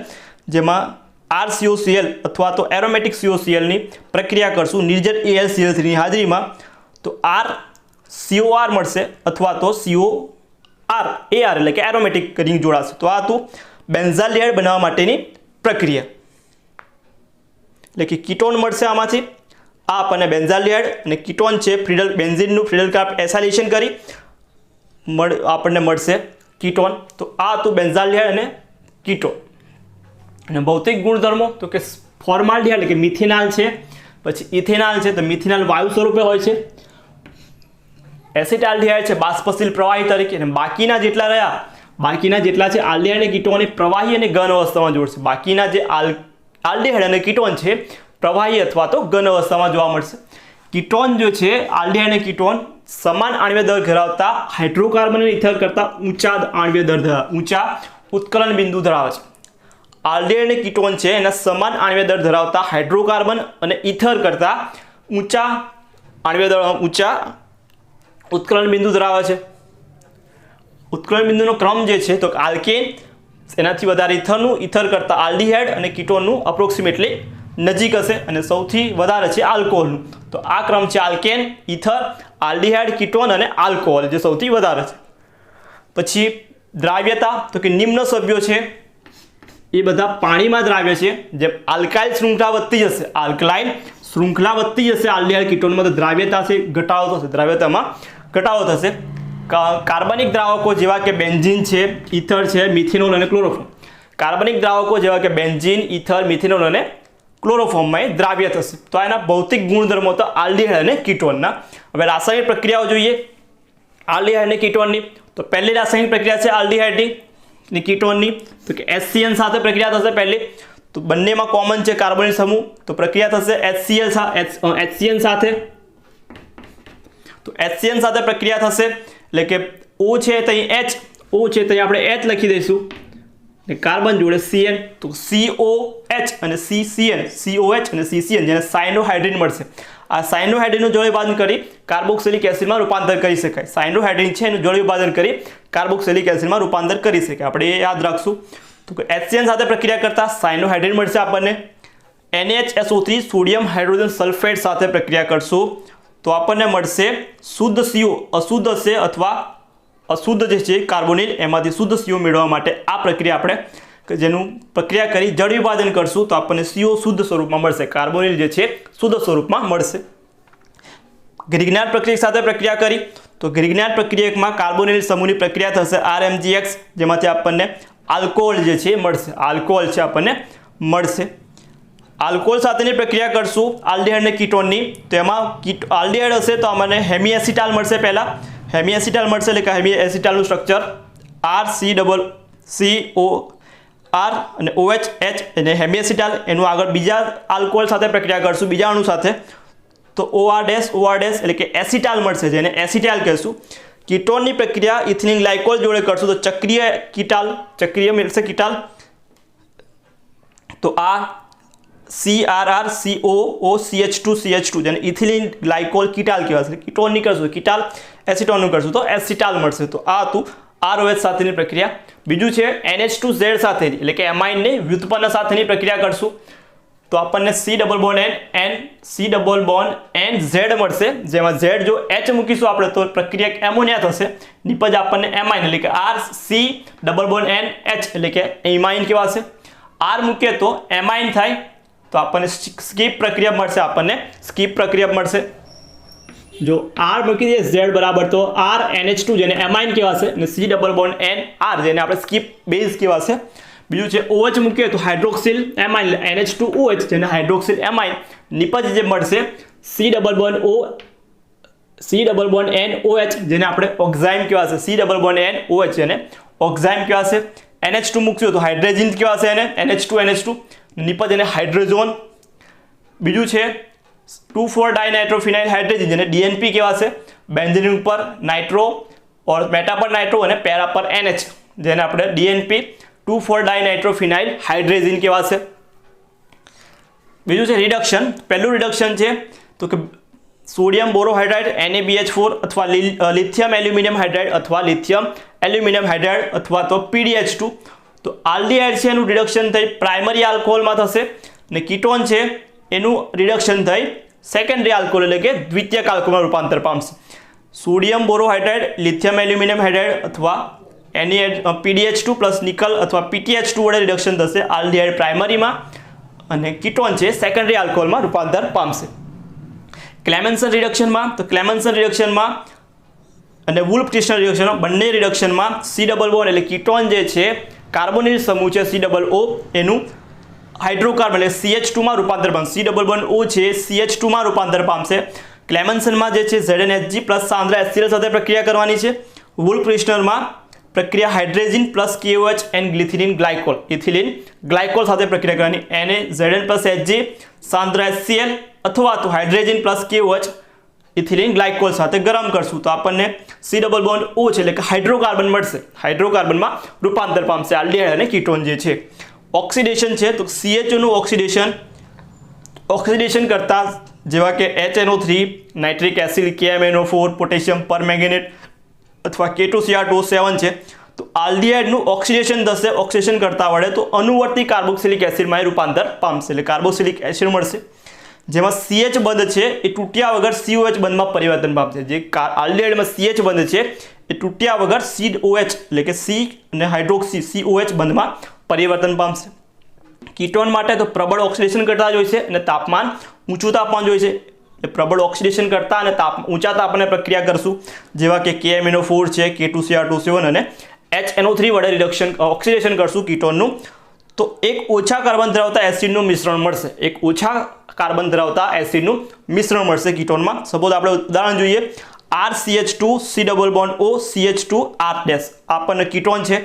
જેમાં RCOCl અથવા તો એરોમેટિક COCl ની પ્રક્રિયા કરશું નિર્જળ AlCl3 ની હાજરીમાં તો RCOR મળશે અથવા તો AR એટલે કે એરોમેટિક રિંગ જોડાશે। તો આ હતું બેન્ઝાલ્ડિહાઇડ બનાવવા માટેની પ્રક્રિયા। એટલે કે કીટોન મળશે આમાંથી. આ આપણને બેન્ઝાલ્ડિહાઇડ અને કીટોન છે બેન્ઝીનનું ફ્રીડલ ક્રાફ્ટ એસાઇલેશન કરી આપણને મળશે કીટોન. તો આ હતું બેન્ઝાલ્ડિહાઇડ અને કીટોન. અને ભૌતિક ગુણધર્મો તો કે ફોર્માલ્ડિહાઇડ એટલે કે મિથેનોલ છે, પછી ઇથેનોલ છે તો મિથેનોલ વાયુ સ્વરૂપે હોય છે. એસિટાલ્ડિહાઇડ છે બાષ્પશીલ પ્રવાહી તરીકે, અને બાકીના જેટલા છે આલ્ડિહાઇડ અને કીટોન એ પ્રવાહી અને ઘન અવસ્થામાં જોડશે. બાકીના જે આલ્ડિહાઇડ અને કીટોન છે પ્રવાહી અથવા તો ઘન અવસ્થામાં જોવા મળશે. કીટોન જો છે આલ્ડિહાઇડ અને કીટોન સમાન આણ્વીય દર ધરાવતા હાઇડ્રોકાર્બન અને ઇથર કરતા ઊંચા ઉત્કલન બિંદુ ધરાવે છે. આલ્ડિહાઇડ અને કીટોન છે એના સમાન આણ્વીય દર ધરાવતા હાઇડ્રોકાર્બન અને ઇથર કરતા ઊંચા ઉત્કલન બિંદુ ધરાવે છે. ઉત્કલન બિંદુનો ક્રમ જે છે તો આલ્કેન એનાથી વધારે ઇથર કરતા આલ્ડિહાઇડ અને કીટોનનું અપ્રોક્સિમેટલી નજીક હશે, અને સૌથી વધારે છે આલ્કોહોલનું. તો આ ક્રમ છે આલ્કેન, ઇથર, આલ્ડિહાઇડ, કીટોન અને આલ્કોહોલ જે સૌથી વધારે છે. પછી દ્રાવ્યતા તો કે નિમ્ન સભ્યો છે એ બધા પાણીમાં દ્રાવ્ય છે. જેમ આલ્કાઇલ શૃંખલા વધતી જશે આલ્ડિહાઇડ કીટોનમાં તો દ્રાવ્યતા છે દ્રાવ્યતામાં ઘટાડો થશે. કાર્બનિક દ્રાવકો જેવા કે બેન્ઝીન છે, ઇથર છે, મિથેનોલ અને ક્લોરોફોર્મ. કાર્બનિક દ્રાવકો જેવા કે બેન્ઝીન, ઇથર, મિથેનોલ અને ક્લોરોફોર્મમાં એ દ્રાવ્ય થશે. તો એના ભૌતિક ગુણધર્મો તો આલ્ડિહાઇડ અને કીટોનના. હવે રાસાયણિક પ્રક્રિયાઓ જોઈએ આલ્ડિહાઇડ અને કીટોનની. તો પહેલી રાસાયણિક પ્રક્રિયા છે આલ્ડિહાઇડની અને કીટોનની, તો કે HCN સાથે પ્રક્રિયા થશે પહેલી. તો બંનેમાં કોમન છે કાર્બોનિલ સમૂહ, તો પ્રક્રિયા થશે HCN સાથે. તો HCN સાથે પ્રક્રિયા થશે એટલે કે O છે તો અહીં H, O છે તો આપણે H લખી દઈશું, ને કાર્બન જોડે CN, તો COH અને CCN, COH અને CCN જેને સાયનોહાઇડ્રિન મળશે. આ સાયનોહાઇડ્રિનનું જળ વિભાજન કરી કાર્બોક્સિલિક એસિડમાં રૂપાંતર કરી શકાય. સાયનોહાઇડ્રિન છે એનું જળ વિભાજન કરી કાર્બોક્સિલિક એસિડમાં રૂપાંતર કરી શકાય. આપણે એ યાદ રાખશું. તો HCN સાથે પ્રક્રિયા કરતા સાયનોહાઇડ્રિન મળશે આપણને. NHSO3 સોડિયમ હાઇડ્રોજન સલ્ફેટ સાથે પ્રક્રિયા કરશું તો આપણને મળશે શુદ્ધ CO. અશુદ્ધ હશે અથવા અશુદ્ધ જે છે કાર્બોનિલ, એમાંથી શુદ્ધ CO મેળવવા માટે આ પ્રક્રિયા આપણે જેનું પ્રક્રિયા કરી જળ વિભાજન કરશું તો આપણને CO શુદ્ધ સ્વરૂપમાં મળશે, કાર્બોનિલ જે છે શુદ્ધ સ્વરૂપમાં મળશે. ગ્રિગ્નાર્ડ પ્રક્રિયા સાથે પ્રક્રિયા કરી તો ગ્રિગ્નાર્ડ પ્રક્રિયકમાં કાર્બોનિલ સમૂહની પ્રક્રિયા થશે RMGX, જેમાંથી આપણને આલ્કોહોલ જે છે મળશે. આલ્કોહોલ છે આપણને મળશે. આલ્કોહોલ સાથેની પ્રક્રિયા કરશું આલ્ડિહાઇડ અને કીટોનની, તો એમાં આલ્ડિહાઇડ હશે તો આપણને હેમી એસિટાલ મળશે. પહેલાં હેમી એસિટાલ મળશે એટલે કે હેમી એસિટાલનું સ્ટ્રક્ચર RCOR અને OH અને હેમી એસિટાલ. એનું આગળ બીજા આલ્કોહોલ સાથે પ્રક્રિયા કરશું બીજા અણુ સાથે તો OR એટલે કે એસિટાલ મળશે, જેને એસિટાલ કહેશું. કીટોનની પ્રક્રિયા ઇથિલિન ગ્લાયકોલ જોડે કરશું તો ચક્રીય મળશે કીટાલ. તો આ CRRCOOCH2CH2 જેને ઇથિલિન ગ્લાયકોલ કીટાલ કહેવાશે. કીટોનની કરશું કીટાલ, એસિટોનનું કરશું તો એસિટાલ મળશે. તો આ હતું ROH સાથેની પ્રક્રિયા. બીજું છે NH2Z સાથેની એટલે કે એમાઇનની વ્યુત્પન્ન સાથેની પ્રક્રિયા કરશું તો આપણને C double bond N Z મળશે, જેમાં Z જો H મૂકીશું આપણે તો પ્રક્રિયા એમોનિયા થશે. નિપજ આપણને એમાઇન એટલે કે RC double bond N H એટલે કે એમાઇન કહેવાશે. R મૂકીએ તો એમાઇન થાય તો આપણને સ્કીપ પ્રક્રિયા મળશે. જો R મૂકી દઈએ Z બરાબર તો R NH2 જેને એમાઇન કહેવાશે અને C double bond N R જેને આપણે સ્કીપ બેઝ કહેવાશે. બીજું છે OH મૂકીએ તો હાઇડ્રોક્સિલ એમાઇન NH2OH જેને હાઇડ્રોક્સિલ એમાઇન. નિપજ જે મળશે C double bond N OH જેને આપણે ઓક્ઝાઇમ કહેવાશે. C double bond N OH જેને ઓક્ઝાઇમ કહેવાશે. NH2 મૂકશું તો હાઇડ્રોજન કહેવાશે એને NH2 નિપજ એને હાઇડ્રોજોન. બીજું છે 2,4-ડાયનાઇટ્રોફિનાઇલ હાઇડ્રોજન જેને DNP કહેવાશે. બેન્ઝીન ઉપર નાઇટ્રો ઓર મેટા પર નાઇટ્રો અને પેરા પર NH જેને આપણે DNP 2,4-ડાયનાઇટ્રોફિનાઇલ હાઇડ્રોજન કહેવાશે. બીજું છે રિડક્શન. પહેલું રિડક્શન છે તો કે સોડિયમ બોરોહાઇડ્રાઇડ NaBH4 અથવા લિથિયમ એલ્યુમિનિયમ હાઇડ્રાઇડ અથવા લિથિયમ એલ્યુમિનિયમ હાઇડ્રાઇડ અથવા તો PDH2. તો આલ્ડિહાઇડ છે એનું રિડક્શન થઈ પ્રાઇમરી આલ્કોહોલમાં થશે અને કીટોન છે એનું રિડક્શન થઈ સેકન્ડરી આલ્કોહોલ એટલે કે દ્વિતીયક આલ્કોહોલમાં રૂપાંતર પામશે. સોડિયમ બોરોહાઇડ્રાઇડ, લિથિયમ એલ્યુમિનિયમ હાઇડ્રાઇડ અથવા PDH2 પ્લસ નિકલ અથવા PTH2 વડે રિડક્શન થશે આલ્ડિહાઇડ પ્રાઇમરીમાં અને કીટોન છે સેકન્ડરી આલ્કોહોલમાં રૂપાંતર પામશે. ક્લેમેન્સન રિડક્શનમાં તો ક્લેમેન્સન રિડક્શનમાં અને વુલ્ફ ટિસ્નર રિડક્શનમાં બંને રિડક્શનમાં C ડબલ બોન્ડ એટલે કીટોન જે છે કાર્બોનિલ સમૂહ છે COO એનું હાઇડ્રોકાર્બન એટલે CH2 માં રૂપાંતર પામશે. C ડબલ બોન્ડ O છે CH2 માં રૂપાંતર પામશે. ક્લેમેન્સનમાં જે છે ZnHg પ્લસ સાંદ્ર HCl સાથે પ્રક્રિયા કરવાની છે. વુલ્ફ ટિસ્નરમાં પ્રક્રિયા હાઇડ્રેઝિન plus KOH and glycerine glycol ethylene glycol સાથે પ્રક્રિયા કરવાની. Zn પ્લસ Hg સાંદ્ર HCl અથવા તો હાઇડ્રેઝિન પ્લસ KOH ઇથિલિન ગ્લાયકોલ સાથે ગરમ કરશું તો આપણને C ડબલ બોન્ડ O છે એટલે કે હાઇડ્રોકાર્બન મળશે. હાઇડ્રોકાર્બનમાં રૂપાંતર પામશે આલ્ડીહાઇડ અને કીટોન જે છે. ઓક્સિડેશન છે તો CHO નું ઓક્સિડેશન કરતા જેવા કે HNO3 nitric acid KMNO4 potassium permanganate અથવા K2Cr2O7 છે તો આલ્ડીહાઇડનું ઓક્સિડેશન થશે. ઓક્સિડેશન કરતા વડે તો અનુવર્તી કાર્બોક્સિલિક એસિડમાં રૂપાંતર પામશે એટલે કાર્બોક્સિલિક એસિડ મળશે. જેમાં CH બંધ છે એ તૂટ્યા વગર COH બંધમાં પરિવર્તન પામશે. જે આલ્ડીહાઇડમાં CH બંધ છે એ તૂટ્યા વગર COH એટલે કે C અને હાઇડ્રોક્સી COH બંધમાં પરિવર્તન પામશે. કીટોન માટે તો પ્રબળ ઓક્સિડેશન કરતા જોઈશે અને તાપમાન ઊંચું તાપમાન જોઈશે. પ્રબળ ઓક્સિડેશન કરતા અને ઊંચા તાપમાને પ્રક્રિયા કરશું જેવા કે KMNO4 છે K2Cr2O7 અને HNO3 વડે ઓક્સિડેશન કરશું કીટોનનું તો એક ઓછા કાર્બન ધરાવતા એસિડનું મિશ્રણ મળશે. એક ઓછા કાર્બન ધરાવતા એસિડનું મિશ્રણ મળશે કીટોનમાં. સપોઝ આપણે ઉદાહરણ જોઈએ RCH2 C double bond O CH2 R' આપણને કીટોન છે.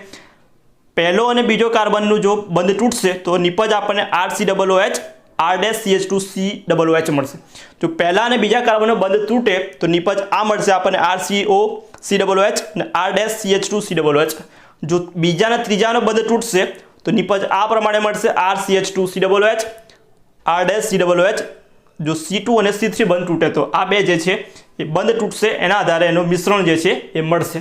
પહેલો અને બીજો કાર્બનનું જો બંધ તૂટશે તો નિપજ આપણને RCOOH R'CH2COOH મળશે. જો પહેલા અને બીજા કાર્બનનો બંધ તૂટે તો નિપજ આ મળશે આપણને RCOCOOH અને R'CH2COOH. જો બીજા અને ત્રીજાનો બંધ તૂટશે તો નિપજ આ પ્રમાણે મળશે RCH2COOH R'COOH. જો C2 અને C3 બંધ તૂટે તો આ બે જે છે એ બંધ તૂટશે એના આધારે એનું મિશ્રણ જે છે એ મળશે.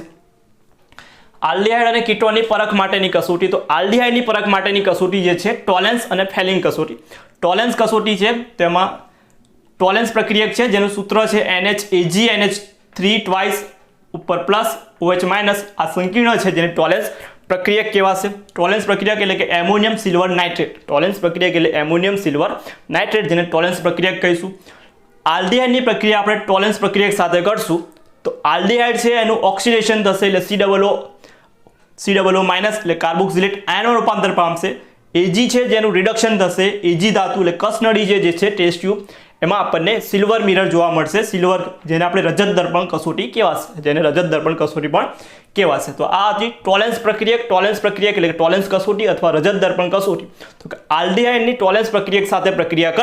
આલ્ડીહાઇડ અને કીટોનની પરખ માટેની કસોટી તો આલ્ડીહાઇડની પરખ માટેની કસોટી જે છે ટોલેન્સ અને ફેલિંગ કસોટી. ટોલેન્સ કસોટી છે તેમાં ટોલેન્સ પ્રક્રિયક છે જેનું સૂત્ર છે NHAgNH3 ટ્વાઇસ ઉપર પ્લસ OH માઇનસ આ સંકીર્ણ છે જેને ટોલેન્સ પ્રક્રિયક કહેવાશે. ટોલેન્સ પ્રક્રિયક એટલે કે એમોનિયમ સિલ્વર નાઇટ્રેટ. ટોલેન્સ પ્રક્રિયક એટલે એમોનિયમ સિલ્વર નાઇટ્રેટ જેને ટોલેન્સ પ્રક્રિયક કહીશું. આલ્ડીહાઇડની પ્રક્રિયા આપણે ટોલેન્સ પ્રક્રિયક સાથે કરશું તો આલ્ડીહાઇડ છે એનું ઓક્સિડેશન થશે એટલે COO માઇનસ એટલે કાર્બોક્સિલેટ આયનોમાં રૂપાંતર પામશે. Ag છે જેનું રિડક્શન થશે Ag ધાતુ એટલે કસનળી જે છે ટેસ્ટ ટ્યુબ એમાં આપણને સિલ્વર મિરર જોવા મળશે. સિલ્વર જેને આપણે રજત દર્પણ કસોટી કહેવાશે જેને રજત દર્પણ કસોટી પણ કહેવાશે. તો આ હતી ટોલેન્સ પ્રક્રિયક એટલે કે ટોલેન્સ કસોટી અથવા રજત દર્પણ કસોટી. તો કે આલ્ડીહાઇડની ટોલેન્સ પ્રક્રિયક સાથે પ્રક્રિયા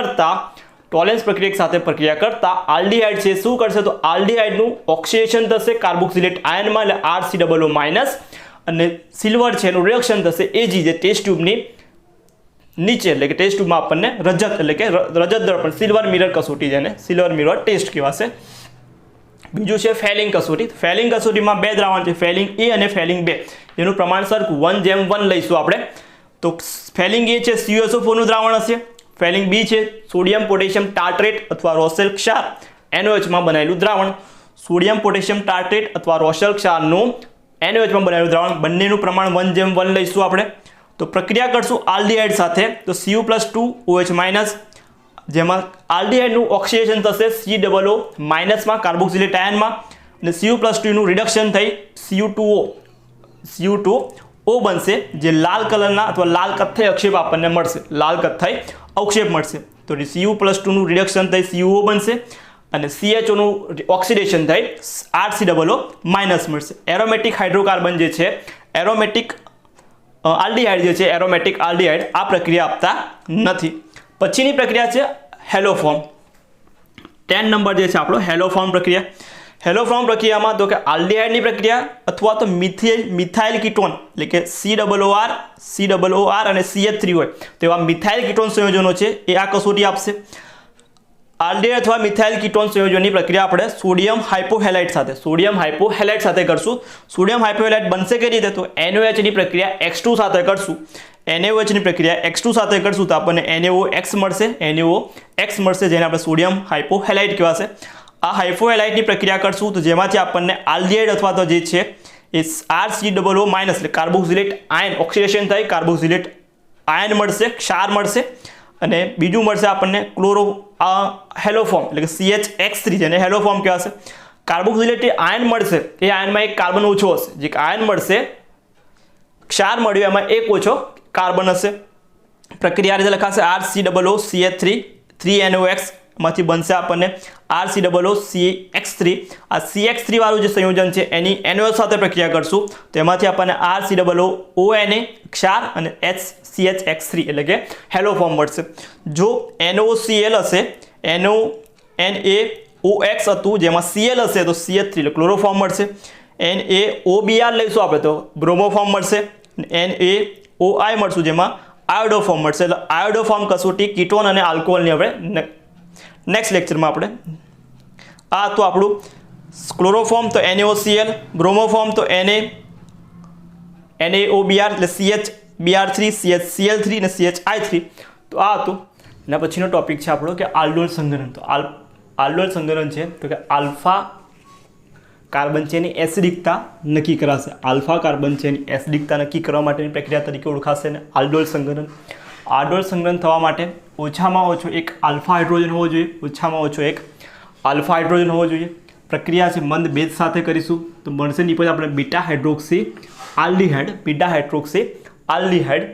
કરતા આલ્ડીહાઇડ છે શું કરશે તો આલ્ડીહાઇડનું ઓક્સિડેશન થશે કાર્બોક્સિલેટ આયનમાં એટલે RCOO માઇનસ અને સિલ્વર છે એનું રિએક્શન થશે Ag જે ટેસ્ટ ટ્યુબની નીચે એટલે કે ટેસ્ટ ટ્યુબમાં આપણને રજત એટલે કે રજત દર્પણ સિલ્વર મિરર કસોટી જેને સિલ્વર મિરર ટેસ્ટ કહેવાશે. બીજું છે ફેલિંગ કસોટી. ફેલિંગ કસોટીમાં બે દ્રાવણ છે ફેલિંગ A અને ફેલિંગ 2 જેનું પ્રમાણ સરખું 1:1 લઈશું આપણે. તો ફેલિંગ A છે CuSO4 નું દ્રાવણ હશે. ફેલિંગ B છે સોડિયમ પોટેશિયમ ટાર્ટ્રેટ અથવા રોસેલ ક્ષાર NOH માં બનાવેલું દ્રાવણ. સોડિયમ પોટેશિયમ ટાર્ટ્રેટ અથવા રોસેલ ક્ષારનું NOH માં બનાવેલું દ્રાવણ બંનેનું પ્રમાણ 1:1 લઈશું આપણે. તો પ્રક્રિયા કરશું આલ્ડીહાઇડ સાથે તો Cu+2 OH માઇનસ જેમાં આલ્ડીહાઇડનું ઓક્સિડેશન થશે COO માઇનસમાં કાર્બોક્સિલેટ આયનમાં અને Cu+2 નું રિડક્શન થઈ Cu2O બનશે જે લાલ કલરના અથવા લાલ કથ્થઈ અવક્ષેપ આપણને મળશે. લાલ કથ્થઈ અવક્ષેપ મળશે. તો Cu+2 નું રિડક્શન થઈ CuO બનશે અને CHO નું ઓક્સિડેશન થઈ RCOO માઇનસ મળશે. એરોમેટિક હાઇડ્રોકાર્બન જે છે એરોમેટિક આલ્ડીહાઇડ જે છે એરોમેટિક આલ્ડીહાઇડ આ પ્રક્રિયા આપતા નથી. પછીની પ્રક્રિયા છે હેલોફોર્મ. 10 નંબર જે છે આપણો હેલોફોર્મ પ્રક્રિયા. હેલોફોર્મ પ્રક્રિયામાં તો કે આલ્ડીહાઇડની પ્રક્રિયા અથવા તો મિથાઇલ કીટોન એટલે કે COOR અને CH3 હોય તેવા મિથાઇલ કીટોન સંયોજનો છે એ આ કસોટી આપશે. આલ્ડીહાઇડ અથવા મિથાઇલ કીટોન સંયોજનની પ્રક્રિયા આપણે સોડિયમ હાઇપોહેલાઇડ સાથે કરશું. સોડિયમ હાઇપોહેલાઇડ બનશે કઈ રીતે તો NaOH ની પ્રક્રિયા X2 સાથે કરશું. NaOH ની પ્રક્રિયા X2 સાથે કરશું તો આપણને NaOX મળશે જેને આપણે સોડિયમ હાઇપોહેલાઇડ કહેવાશે. આ હાઇપોહેલાઇડની પ્રક્રિયા કરશું તો જેમાંથી આપણને આલ્ડીહાઇડ અથવા તો જે છે એ RCOO માઇનસ એટલે કાર્બોક્સિલેટ આયન ઓક્સિડેશન થઈ કાર્બોક્સિલેટ આયન મળશે ક્ષાર મળશે અને બીજું મળશે આપણને હેલોફોર્મ એટલે કે CHX3 જેને હેલોફોર્મ કહેવાશે. કાર્બોક્સિલેટે આયન મળશે, એ આયનમાં એક કાર્બન ઓછો હશે. જે આયન મળશે, ક્ષાર મળ્યો એમાં એક ઓછો કાર્બન હશે. પ્રક્રિયા રીતે લખાશે RCOOCH3 3NOX માંથી બનશે આપણને RCOOCH3. આ CH3 વાળું જે સંયોજન છે એની NOH સાથે પ્રક્રિયા કરશું તો એમાંથી આપણને RCOONA ક્ષાર અને CHX3 એટલે કે હેલોફોર્મ મળશે. જો NOCl હશે, NaOX હતું જેમાં Cl હશે તો CH3 એટલે ક્લોરોફોર્મ મળશે. NaOBr લઈશું આપણે તો બ્રોમોફોર્મ મળશે. NaOI મળશું જેમાં આયોડોફોર્મ મળશે. એટલે આયોડોફોર્મ કસોટી કીટોન અને આલ્કોહોલની આપણે નેક્સ્ટ લેક્ચરમાં આપણે આ તો આપણું ક્લોરોફોર્મ તો NaOCl, બ્રોમોફોર્મ તો NaOBr એટલે CHBr3 CHCl3 અને CHI3. તો આ હતું. એના પછીનો ટોપિક છે આપણો કે આલ્ડોલ સંઘનન. તો આલ્ડોલ સંઘનન છે તો કે આલ્ફા કાર્બન છે એની એસિડિકતા નક્કી કરાશે. આલ્ફા કાર્બન છે એની એસિડિકતા નક્કી કરવા માટેની પ્રક્રિયા તરીકે ઓળખાશે ને આલ્ડોલ સંઘનન. આલ્ડોલ સંઘનન થવા માટે ઓછામાં ઓછો એક આલ્ફા હાઇડ્રોજન હોવો જોઈએ. ઓછામાં ઓછો એક આલ્ફા હાઇડ્રોજન હોવો જોઈએ. પ્રક્રિયા છે મંદ ભેજ સાથે કરીશું તો મળશે નિપજ આપણે બીટા હાઇડ્રોક્સી આલ્ડીહાઇડ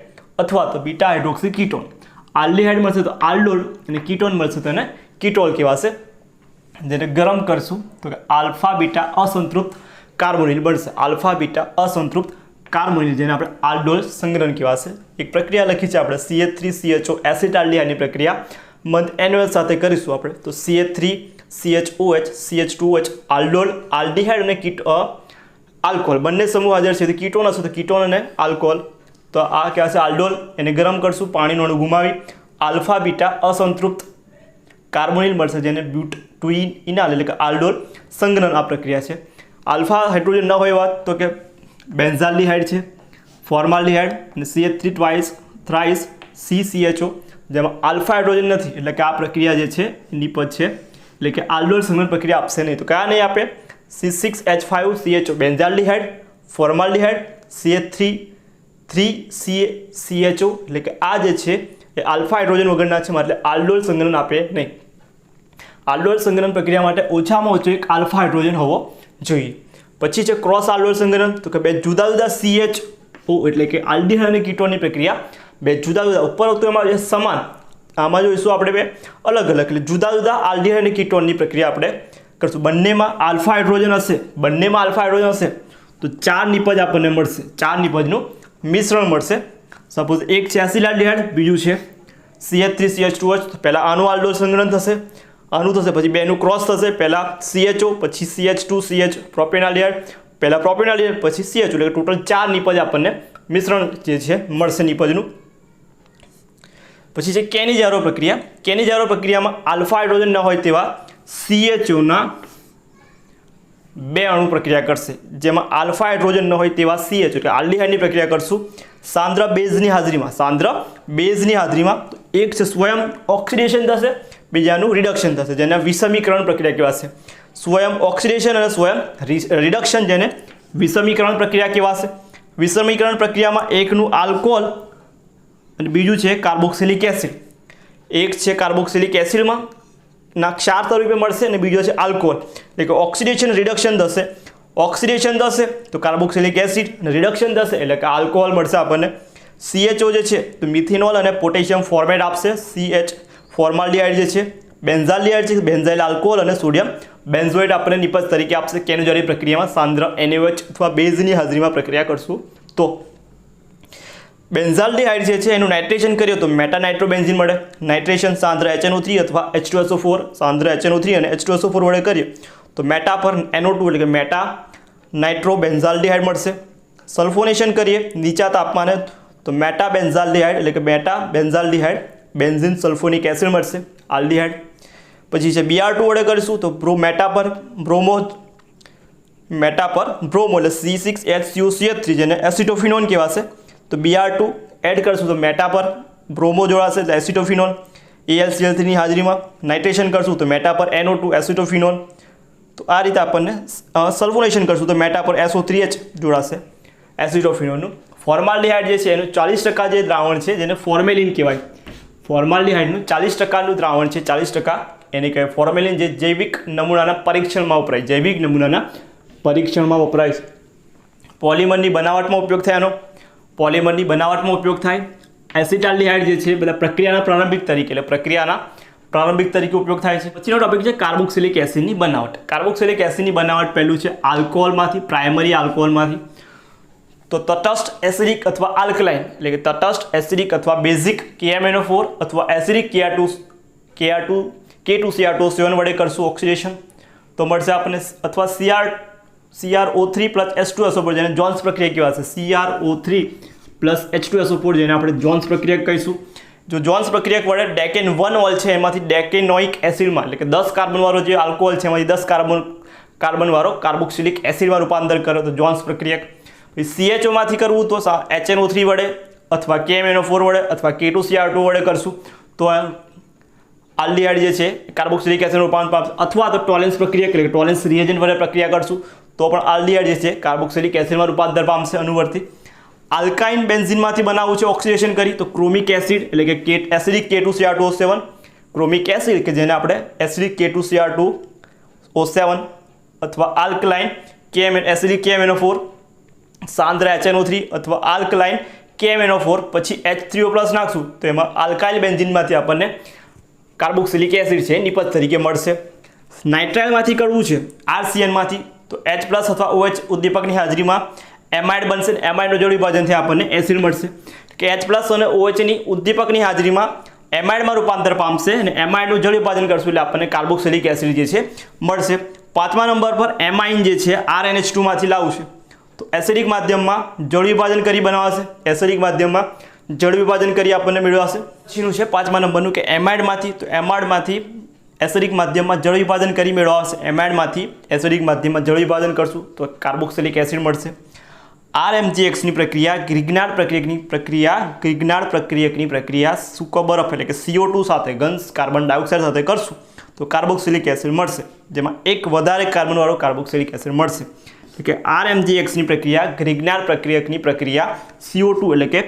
અથવા તો બીટા હાઇડ્રોક્સી કીટોન. આલ્ડીહાઇડ મળશે તો આલ્ડોલ અને કીટોન મળશે તો એને કીટોલ કહેવાશે. જેને ગરમ કરશું તો કે આલ્ફા બીટા અસંતૃપ્ત કાર્બોનિલ બનશે. આલ્ફા બીટા અસંતૃપ્ત કાર્બોનિલ જેને આપણે આલ્ડોલ સંઘનન કહેવાશે. એક પ્રક્રિયા લખી છે આપણે CH3CHO એસિટાલ્ડીહાઇડની પ્રક્રિયા મંદ NOH સાથે કરીશું આપણે તો CH3CHOH CH2OH આલ્ડોલ આલ્ડીહાઇડ અને આલ્કોહોલ બંને સમૂહ હાજર છે. તો કીટોન હશે તો કીટોન અને આલ્કોહોલ તો આ કહેવાશે આલ્ડોલ. એને ગરમ કરશું, પાણીનો અણુ ગુમાવી આલ્ફા બીટા અસંતૃપ્ત કાર્બોનિલ મળશે જેને બ્યુટઇનોલ એટલે કે આલ્ડોલ સંઘનન આ પ્રક્રિયા છે. આલ્ફા હાઇડ્રોજન ન હોય વાત તો કે બેન્ઝાલ્ડીહાઇડ છે, ફોર્માલ્ડીહાઇડ અને CH3 થ્રાઇસ CCHO જેમાં આલ્ફા હાઇડ્રોજન નથી એટલે કે આ પ્રક્રિયા જે છે નિપજ છે એટલે કે આલ્ડોલ સંઘનન પ્રક્રિયા આપશે નહીં. તો કયા નહીં આપે? C6H5CHO બેન્ઝાલ્ડીહાઇડ, ફોર્માલ્ડીહાઇડ, CH3CHO એટલે કે આ જે છે એ આલ્ફા હાઇડ્રોજન વગરના છે એટલે આલ્ડોલ સંઘનન આપે નહીં. આલ્ડોલ સંઘનન પ્રક્રિયા માટે ઓછામાં ઓછો એક આલ્ફા હાઇડ્રોજન હોવો જોઈએ. પછી છે ક્રોસ આલ્ડોલ સંઘનન તો કે બે જુદા જુદા CHO એટલે કે આલ્ડીહાઇડ અને કીટોનની પ્રક્રિયા બે જુદા જુદા ઉપર હતું એમાં જે સમાન આમાં જોઈશું આપણે બે અલગ અલગ એટલે જુદા જુદા આલ્ડીહાઇડ અને કીટોનની પ્રક્રિયા આપણે કરશું. બંનેમાં આલ્ફા હાઇડ્રોજન હશે તો 4 નિપજ આપણને મળશે. 4 નિપજનું મિશ્રણ મળશે. સપોઝ એક છે એસિટાલ્ડીહાઇડ, બીજું છે CH3CH2OH તો પહેલાં આનું આલ્ડોલ સંઘનન થશે, આનું થશે, પછી બેનું ક્રોસ થશે, પહેલાં CHO પછી CH2CH પ્રોપેનાલ્ડીહાઇડ, પહેલાં પ્રોપેનાલ્ડીહાઇડ પછી CHO એટલે કે ટોટલ 4 નિપજ આપણને મિશ્રણ જે છે મળશે નિપજનું. પછી છે કેનિજારો પ્રક્રિયા. કેનિજારો પ્રક્રિયામાં આલ્ફા હાઇડ્રોજન ન હોય તેવા CHOના 2 અણુ પ્રક્રિયા કરશે જેમાં આલ્ફા હાઇડ્રોજન ન હોય તેવા CH એટલે આલ્ડીહાઇડની પ્રક્રિયા કરશું સાંદ્ર બેઝની હાજરીમાં. એક છે સ્વયં ઓક્સિડેશન થશે, બીજાનું રિડક્શન થશે જેને વિષમીકરણ પ્રક્રિયા કહેવાશે. સ્વયં ઓક્સિડેશન અને સ્વયં રિડક્શન જેને વિષમીકરણ પ્રક્રિયા કહેવાશે. વિષમીકરણ પ્રક્રિયામાં એકનું આલ્કોહોલ અને બીજું છે કાર્બોક્સિલિક એસિડ. એક છે કાર્બોક્સિલિક એસિડમાં ના ક્ષાર સ્વરૂપે મળશે અને બીજો છે આલ્કોહોલ એટલે કે ઓક્સિડેશન રિડક્શન થશે. ઓક્સિડેશન થશે તો કાર્બોક્સિલિક એસિડ અને રિડક્શન થશે એટલે કે આલ્કોહોલ મળશે આપણને. CHO જે છે તો મિથેનોલ અને પોટેશિયમ ફોર્મેટ આપશે. CH ફોર્માલ્ડીહાઇડ જે છે બેન્ઝાલ્ડીહાઇડ છે, બેન્ઝાઇલ આલ્કોહોલ અને સોડિયમ બેન્ઝોઇડ આપણને નિપજ તરીકે આપશે. કેનિજારી પ્રક્રિયામાં સાંદ્ર NaOH અથવા બેઝની હાજરીમાં પ્રક્રિયા કરશું તો બેન્ઝાલ્ડીહાઇડ જે છે એનું નાઇટ્રેશન કરીએ તો મેટા નાઇટ્રોબેન્ઝીન મળે. નાઇટ્રેશન સાંદ્ર HNO3 અથવા H2SO4 સાંદ્ર HNO3 અને H2SO4 વડે કરીએ તો મેટા પર NO2 એટલે કે મેટા નાઇટ્રોબેન્ઝાલ્ડીહાઇડ મળશે. સલ્ફોનેશન કરીએ નીચા તાપમાને તો મેટા બેન્ઝાલ્ડીહાઇડ એટલે કે મેટા બેન્ઝાલ્ડીહાઇડ બેન્ઝીન સલ્ફોનિક એસિડ મળશે આલ્ડીહાઇડ. પછી છે Br2 વડે કરીશું તો મેટા પર બ્રોમો એટલે C6HCOCH3 જેને એસિટોફિનોન કહેવાશે. તો Br2 એડ કરશું તો મેટા પર બ્રોમો જોડાશે એટલે એસિટોફિનોલ. AlCl3ની હાજરીમાં નાઇટ્રેશન કરશું તો મેટા પર NO2 એસિટોફિનોલ. તો આ રીતે આપણને સલ્ફોનેશન કરશું તો મેટા પર SO3H જોડાશે એસિટોફિનોલનું. ફોર્માલ્ડીહાઇડ જે છે એનું 40% જે દ્રાવણ છે જેને ફોર્મેલિન કહેવાય. ફોર્માલ્ડિહાઇડનું 40% દ્રાવણ છે, 40% એને કહેવાય ફોર્મેલિન, જે જૈવિક નમૂનાના પરીક્ષણમાં વપરાય, જૈવિક નમૂનાના પરીક્ષણમાં વપરાય છે. પોલિમરની બનાવટમાં ઉપયોગ થાય એનો, પોલિમરની બનાવટમાં ઉપયોગ થાય. એસિટાલ્ડિહાઇડ જે છે બધા પ્રક્રિયાના પ્રારંભિક તરીકે, એટલે પ્રક્રિયાના પ્રારંભિક તરીકે ઉપયોગ થાય છે. પછીનો ટોપિક છે કાર્બોક્સિલિક એસિડની બનાવટ. કાર્બોક્સિલિક એસિડની બનાવટ પહેલું છે આલ્કોહોલમાંથી, પ્રાઇમરી આલ્કોહોલમાંથી. તો તટસ્થ એસિડિક અથવા આલ્કલાઇન, એટલે કે તટસ્થ એસિડિક અથવા બેઝિક KMnO4 અથવા એસિડિક K2CR2O7 વડે કરશું ઓક્સિડેશન તો મળશે આપણને, અથવા CrO3 H2SO4 જેને જોન્સ પ્રક્રિયા કહેવાશે. CrO3 H2SO4 જેને આપણે જોન્સ પ્રક્રિયા કહીશું. જો જોન્સ પ્રક્રિયા વડે ડેકેન 1 ઓલ છે એમાંથી ડેકેનોઇક એસિડમાં, એટલે કે 10 કાર્બનવાળો જે આલ્કોહોલ છે એમાંથી 10 કાર્બનવાળો કાર્બોક્સિલિક એસિડમાં રૂપાંતર કરે તો જોન્સ પ્રક્રિયા. CHO માંથી કરવું તો HNO3 વડે અથવા KMnO4 વડે અથવા K2CR2 વડે કરશું તો આલ્ડિહાઇડ જે છે કાર્બોક્સિલિક એસિડ રૂપાંતર પામશે. અથવા તો ટોલેન્સ પ્રક્રિયા, એટલે કે ટોલેન્સ રિએજન્ટ વડે પ્રક્રિયા કરશું તો પણ આલ્ડિહાઇડ જે છે કાર્બોક્સિલિક એસિડમાં રૂપાંતર પામશે અનુવર્તી. આલ્કાઇન બેન્ઝીનમાંથી બનાવવું છે ઓક્સિડેશન કરી તો ક્રોમિક એસિડ, એટલે કે એસિડિક K2CR2O7, ક્રોમિક એસિડ કે જેને આપણે એસિડિક K2CR2O7 અથવા આલ્કલાઇન એસિડિક KMnO4, સાંદ્ર HNO3 અથવા આલ્કલાઇન KMnO4, પછી H3O+ નાખશું તો એમાં આલ્કાઇલ બેન્ઝીનમાંથી આપણને કાર્બોક્સિલિક એસિડ છે નિપજ તરીકે મળશે. નાઇટ્રાઇલમાંથી કરવું છે RCNમાંથી તો H+ અથવા OH ઉદ્દીપકની હાજરીમાં એમાઇડ બનશે. એમાઇડનું જોડ વિભાજનથી આપણને એસિડ મળશે કે H+ અને OHની ઉદ્દીપકની હાજરીમાં એમાઇડમાં રૂપાંતર પામશે અને એમાઇડનું જોડ વિભાજન કરશું એટલે આપણને કાર્બોક્સિલિક એસિડ જે છે મળશે. 5મા નંબર પર એમાઇન જે છે RNH2માંથી લાવવું છે તો એસિડિક માધ્યમમાં જળ વિભાજન કરી બનાવાશે, એસિડિક માધ્યમમાં જળ વિભાજન કરી આપણને મેળવાશે. પછીનું છે 5મા નંબરનું કે એમાઇડમાંથી, તો એમાઇડમાંથી એસિડિક માધ્યમમાં જળ વિભાજન કરી મેળવાશે. એમાઇડમાંથી એસિડિક માધ્યમમાં જળ વિભાજન કરશું તો કાર્બોક્સિલિક એસિડ મળશે. RMGXની પ્રક્રિયા ગ્રિગ્નાર્ડ પ્રક્રિયકની પ્રક્રિયા સૂકો બરફ, એટલે કે CO2 સાથે, ઘન કાર્બન ડાયોક્સાઇડ સાથે કરશું તો કાર્બોક્સિલિક એસિડ મળશે, જેમાં એક વધારે કાર્બનવાળો કાર્બોક્સિલિક એસિડ મળશે. કે RMGXની પ્રક્રિયા ગ્રિગ્નાર્ડ પ્રક્રિયકની પ્રક્રિયા CO2 એટલે કે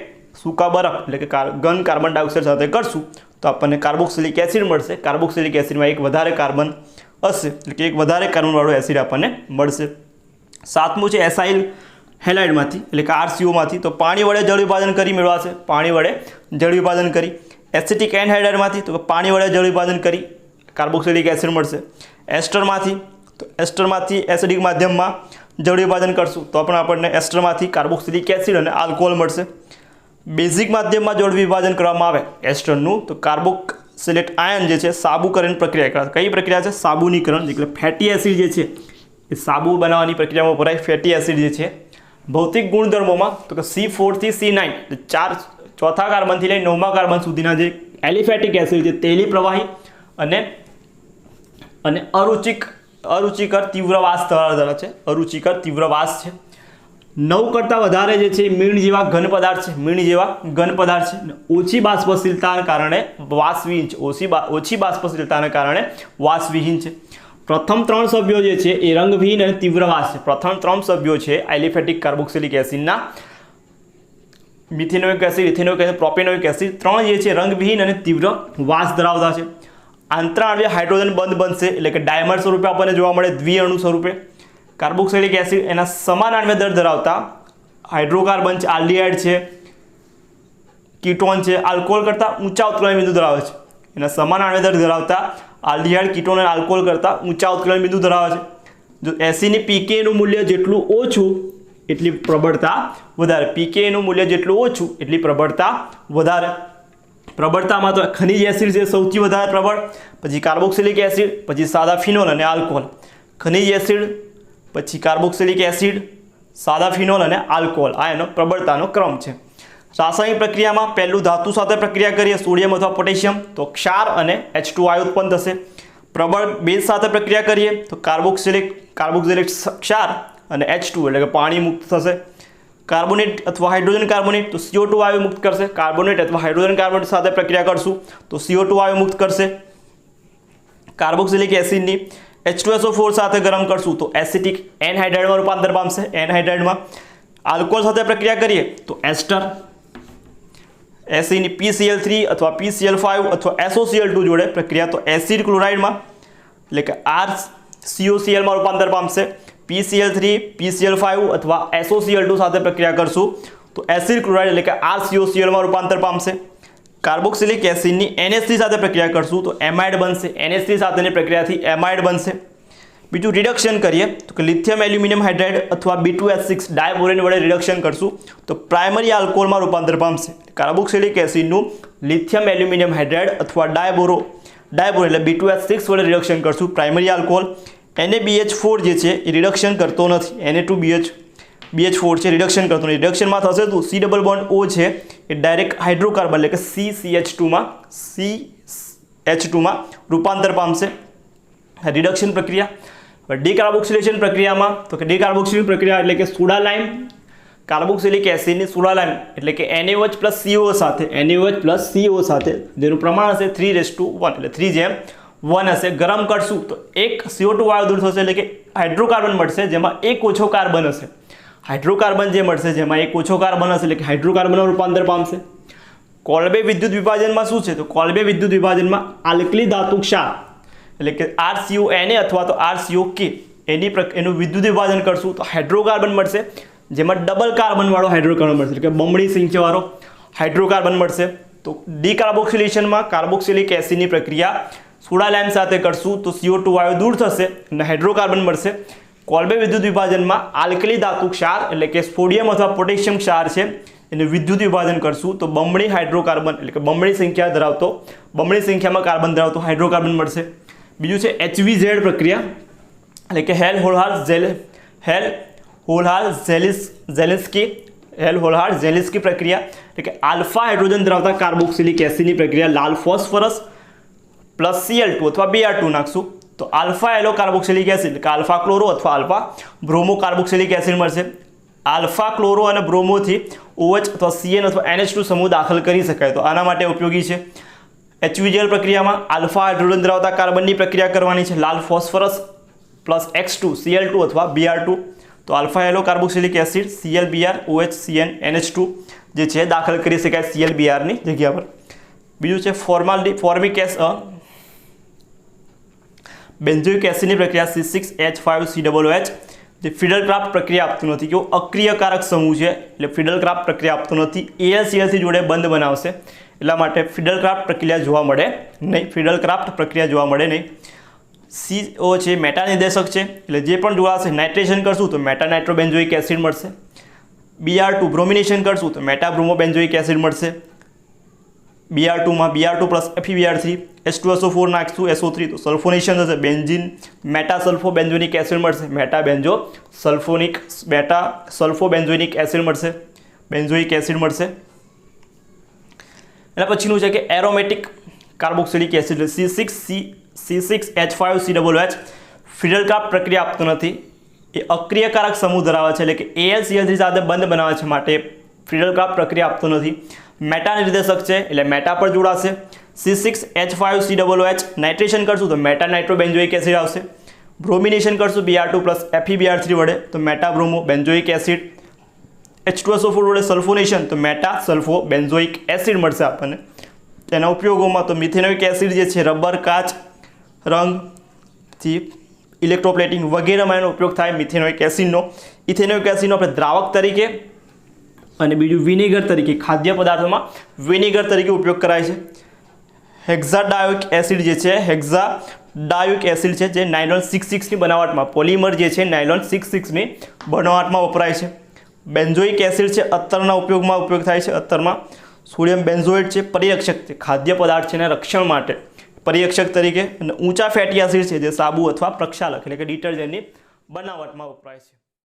સૂકા બરફ, એટલે કે ઘન કાર્બન ડાયોક્સાઇડ સાથે કરશું તો આપણને કાર્બોક્સિલિક એસિડ મળશે. કાર્બોક્સિલિક એસિડમાં એક વધારે કાર્બન હશે, એટલે કે એક વધારે કાર્બનવાળો એસિડ આપણને મળશે. 7મું છે એસાઇલ હેલાઇડમાંથી, એટલે કે RCOમાંથી તો પાણી વડે જળ વિભાજન કરી મેળવાશે, પાણી વડે જળ વિભાજન કરી. એસિટિક એનહાઇડ્રાઇડમાંથી તો પાણી વડે જળ વિભાજન કરી કાર્બોક્સિલિક એસિડ મળશે. એસ્ટરમાંથી તો એસ્ટરમાંથી એસિડિક માધ્યમમાં જળ વિભાજન કરશું તો પણ આપણને એસ્ટરમાંથી કાર્બોક્સિલિક એસિડ અને આલ્કોહોલ મળશે. બેઝિક માધ્યમમાં જળ વિભાજન કરવામાં આવે એસ્ટરનું તો કાર્બોક્સિલેટ આયન જે છે સાબુકરણ પ્રક્રિયા કરાશે. કઈ પ્રક્રિયા છે? સાબુનીકરણ, એટલે ફેટી એસિડ જે છે એ સાબુ બનાવવાની પ્રક્રિયામાં વપરાય. ફેટી એસિડ જે છે ભૌતિક ગુણધર્મોમાં તો કે C4 થી C9, ચોથા કાર્બનથી લઈને 9મા કાર્બન સુધીના જે એલિફેટિક એસિડ છે તેલી પ્રવાહી અને અરુચિકર તીવ્ર વાસ ધરાવે છે. અરુચિકર તીવ્ર વાસ છે. 9 કરતાં વધારે જે છે મીણ જેવા ઘન પદાર્થ છે. ઓછી બાષ્પશીલતાના કારણે વાસવિહીન છે. ઓછી બાષ્પશીલતાના કારણે વાસવિહીન છે. પ્રથમ 3 સભ્યો જે છે એ રંગવિહીન અને તીવ્ર વાસ છે. પ્રથમ 3 સભ્યો છે એલિફેટિક કાર્બોક્સિલિક એસિડના methanoic acid, ethanoic acid, propanoic acid 3 જે છે રંગવિહીન અને તીવ્ર વાસ ધરાવતા છે. આંતરાણ્વીય હાઇડ્રોજન બંધ બનશે, એટલે કે ડાયમર સ્વરૂપે આપણને જોવા મળે, દ્વિઅણુ સ્વરૂપે. કાર્બોક્સિલિક એસિડ એના સમાન આણ્વીય દર ધરાવતા હાઇડ્રોકાર્બન છે, આલ્ડિહાઇડ છે, કીટોન છે, આલ્કોહોલ કરતાં ઊંચા ઉત્કલન બિંદુ ધરાવે છે. એના સમાન આણ્વીય દર ધરાવતા આલ્ડિહાઇડ, કીટોન અને આલ્કોહોલ કરતાં ઊંચા ઉત્કલન બિંદુ ધરાવે છે. જો એસિડની pKનું મૂલ્ય જેટલું ઓછું એટલી પ્રબળતા વધારે. pKનું મૂલ્ય જેટલું ઓછું એટલી પ્રબળતા વધારે. પ્રબળતામાં તો ખનિજ એસિડ છે સૌથી વધારે પ્રબળ, પછી કાર્બોક્સિલિક એસિડ, પછી સાદા ફિનોલ અને આલ્કોહોલ. ખનિજ એસિડ, પછી કાર્બોક્સિલિક એસિડ, સાદા ફિનોલ અને આલ્કોહોલ, આ એનો પ્રબળતાનો ક્રમ છે. રાસાયણિક પ્રક્રિયામાં પહેલું ધાતુ સાથે પ્રક્રિયા કરીએ સોડિયમ અથવા પોટેશિયમ તો ક્ષાર અને H2 ઉત્પન્ન થશે. પ્રબળ બેઝ સાથે પ્રક્રિયા કરીએ તો કાર્બોક્સિલિક ક્ષાર અને H2 એટલે કે પાણી મુક્ત થશે. કાર્બોનેટ અથવા હાઇડ્રોજન કાર્બોનેટ તો CO2 વાયુ મુક્ત કરશે. કાર્બોનેટ અથવા હાઇડ્રોજન કાર્બોનેટ સાથે પ્રક્રિયા કરશું તો CO2 વાયુ મુક્ત કરશે. કાર્બોક્સિલિક એસિડની H2SO4 સાથે ગરમ કરશું તો એસિટિક એનહાઇડ્રાઇડમાં રૂપાંતર પામશે. એનહાઇડ્રાઇડમાં આલ્કોહોલ સાથે પ્રક્રિયા કરીએ તો એસ્ટર એસિડની PCl3 અથવા PCl5 અથવા SOCl2 જોડે પ્રક્રિયા, તો એસિડ ક્લોરાઇડમાં એટલે કે RCOCl માં રૂપાંતર પામશે. PCl3 PCl5 અથવા SOCl2 સાથે પ્રક્રિયા કરશું તો એસિડ ક્લોરાઇડ એટલે કે RCOCl માં રૂપાંતર પામશે. કાર્બોક્સિલિક એસિડની NH3 સાથે પ્રક્રિયા કરશું તો એમાઇડ બનશે. NH3 સાથેની પ્રક્રિયાથી એમાઇડ બનશે. બીજું રિડક્શન કરીએ તો કે લિથિયમ એલ્યુમિનિયમ હાઇડ્રાઇડ અથવા B2H6 ડાયબોરેન વડે રિડક્શન કરશું તો પ્રાઇમરી આલ્કોહોલમાં રૂપાંતર પામશે. કાર્બોક્સિલિક એસિડનું લિથિયમ એલ્યુમિનિયમ હાઇડ્રાઇડ અથવા ડાયબોરેન એટલે B2H6 વડે રિડક્શન કરશું પ્રાઇમરી આલ્કોહોલ. NaBH4 જે છે એ રિડક્શન કરતો નથી. Na2BH4 છે, રિડક્શન કરતો નથી. રિડક્શનમાં થશે તો C ડબલ બોન્ડ O છે એ ડાયરેક્ટ હાઇડ્રોકાર્બન એટલે કે CH2માં રૂપાંતર પામશે. રિડક્શન પ્રક્રિયા. ડીકાર્બોક્સિલેશન પ્રક્રિયામાં તો કે ડીકાર્બોક્સિલેશન પ્રક્રિયા એટલે કે સોડા લાઇમ કાર્બોક્સિલિક એસિડની સોડા લાઇમ એટલે કે NaOH પ્લસ CO સાથે જેનું પ્રમાણ હશે 3:1 એટલે 3:1 હશે. ગરમ કરશું તો એક CO2 વાયુ દૂર થશે એટલે કે હાઇડ્રોકાર્બન મળશે જેમાં એક ઓછો કાર્બન હશે. હાઇડ્રોકાર્બન જે મળશે જેમાં એક ઓછો કાર્બન હશે એટલે કે હાઇડ્રોકાર્બનનું રૂપાંતર પામશે. કોલ્બે વિદ્યુત વિભાજનમાં શું છે તો કોલ્બે વિદ્યુત વિભાજનમાં આલ્કલી ધાતુ ક્ષાર એટલે કે RCONA અથવા તો RCOK એનું વિદ્યુત વિભાજન કરશું તો હાઇડ્રોકાર્બન મળશે જેમાં ડબલ કાર્બનવાળો હાઇડ્રોકાર્બન મળશે એટલે કે બમણી સંખ્યાવાળો હાઇડ્રોકાર્બન મળશે. તો ડીકાર્બોક્સિલેશનમાં કાર્બોક્સિલિક એસિડની પ્રક્રિયા સોડા લાઇમ સાથે કરશું તો CO2 વાયુ દૂર થશે અને હાઇડ્રોકાર્બન મળશે. કોલ્બે વિદ્યુત વિભાજનમાં આલ્કલી ધાતુ ક્ષાર એટલે કે સોડિયમ અથવા પોટેશિયમ ક્ષાર છે એને વિદ્યુત વિભાજન કરશું તો બમણી હાઇડ્રોકાર્બન એટલે કે બમણી સંખ્યામાં કાર્બન ધરાવતો હાઇડ્રોકાર્બન મળશે. બીજું છે HVZ પ્રક્રિયા એટલે કે હેલ-હોલહાર-ઝેલિન્સ્કી પ્રક્રિયા એટલે કે આલ્ફા હાઇડ્રોજન ધરાવતા કાર્બોક્સિલિક એસિડની પ્રક્રિયા લાલ ફોસ્ફરસ પ્લસ Cl2 અથવા Br2 નાખશું તો આલ્ફા એલો કાર્બોક્સિલિક એસિડ એટલે કે આલ્ફા ક્લોરો અથવા આલ્ફા બ્રોમો કાર્બોક્સિલિક એસિડ મળશે. આલ્ફા ક્લોરો અને બ્રોમોથી OH અથવા CN અથવા NH2 સમૂહ દાખલ કરી શકાય તો આના માટે ઉપયોગી છે. HVGL પ્રક્રિયામાં આલ્ફા હાઇડ્રોજન ધરાવતા કાર્બનની પ્રક્રિયા કરવાની છે લાલ ફોસ્ફરસ પ્લસ X2 Cl2 અથવા Br2 તો alpha halo carboxylic acid ClBr OH CN NH2 જે છે દાખલ કરી શકાય ClBr ની જગ્યા પર. બીજું છે ફોર્મિક બેન્ઝોઇક એસિડની પ્રક્રિયા C6H5COOH જે ફિડલક્રાફ્ટ પ્રક્રિયા આપતું નથી. કેવો અક્રિયકારક સમૂહ છે એટલે ફિડલક્રાફ્ટ પ્રક્રિયા આપતો નથી. AlCl3 જોડે બંધ બનાવશે એટલા માટે ફિડલક્રાફ્ટ પ્રક્રિયા જોવા મળે નહીં. CO છે મેટા નિર્દેશક છે એટલે જે પણ જોડાશે નાઇટ્રેશન કરશું તો મેટા નાઇટ્રોબેન્ઝોઇક એસિડ મળશે. Br2 બ્રોમિનેશન કરશું તો મેટા બ્રોમો બેન્ઝોઇક એસિડ મળશે. Br2 માં Br2 પ્લસ FeBr3 H2SO4 નાખશું SO3 તો સલ્ફોનેશન થશે બેન્ઝીન મેટા સલ્ફો બેન્ઝોઇક એસિડ મળશે. મેટા સલ્ફો બેન્ઝોઇક એસિડ મળશે. એના પછીનું છે કે એરોમેટિક કાર્બોક્સિલિક એસિડ C6H5COOH ફિડલક્રાફ્ટ પ્રક્રિયા આપતો નથી. એ અક્રિયકારક સમૂહ ધરાવે છે એટલે કે AlCl3 સાથે બંધ બનાવે છે માટે ફિડલક્રાફ્ટ પ્રક્રિયા આપતો નથી. મેટા નિર્દેશક છે એટલે મેટા પર જોડાશે. C6H5COOH નાઇટ્રેશન કરશું તો મેટા નાઇટ્રોબેન્ઝોઇક એસિડ આવશે. બ્રોમિનેશન કરશું Br2 પ્લસ FeBr3 વડે તો meta bromo benzoic acid. H2SO4 વડે સલ્ફોનેશન તો મેટા સલ્ફો બેન્ઝોઇક એસિડ મળશે આપણને. તેના ઉપયોગોમાં તો મિથેનોઇક એસિડ જે છે રબર કાચ રંગથી ઇલેક્ટ્રોપ્લેટિંગ વગેરેમાં એનો ઉપયોગ થાય મિથેનોઇક એસિડનો. ઇથેનોઇક એસિડનો આપણે દ્રાવક તરીકે અને બીજું વિનેગર તરીકે ખાદ્ય પદાર્થોમાં વિનેગર તરીકે ઉપયોગ કરાય છે. હેક્ઝાડાયોઇક એસિડ જે છે જે નાયલોન 6,6 ની બનાવટમાં પોલિમર જે છે નાયલોન 6,6 ની બનાવટમાં વપરાય છે. બેન્ઝોઇક એસિડ છે અત્તરના ઉપયોગ થાય છે. અત્તરમાં સોડિયમ બેન્ઝોઇડ છે પરિરક્ષક છે ખાદ્ય પદાર્થ છે એના રક્ષણ માટે પરિરક્ષક તરીકે. અને ઊંચા ફેટી એસિડ છે જે સાબુ અથવા પ્રક્ષાલક એટલે કે ડિટર્જન્ટની બનાવટમાં વપરાય છે.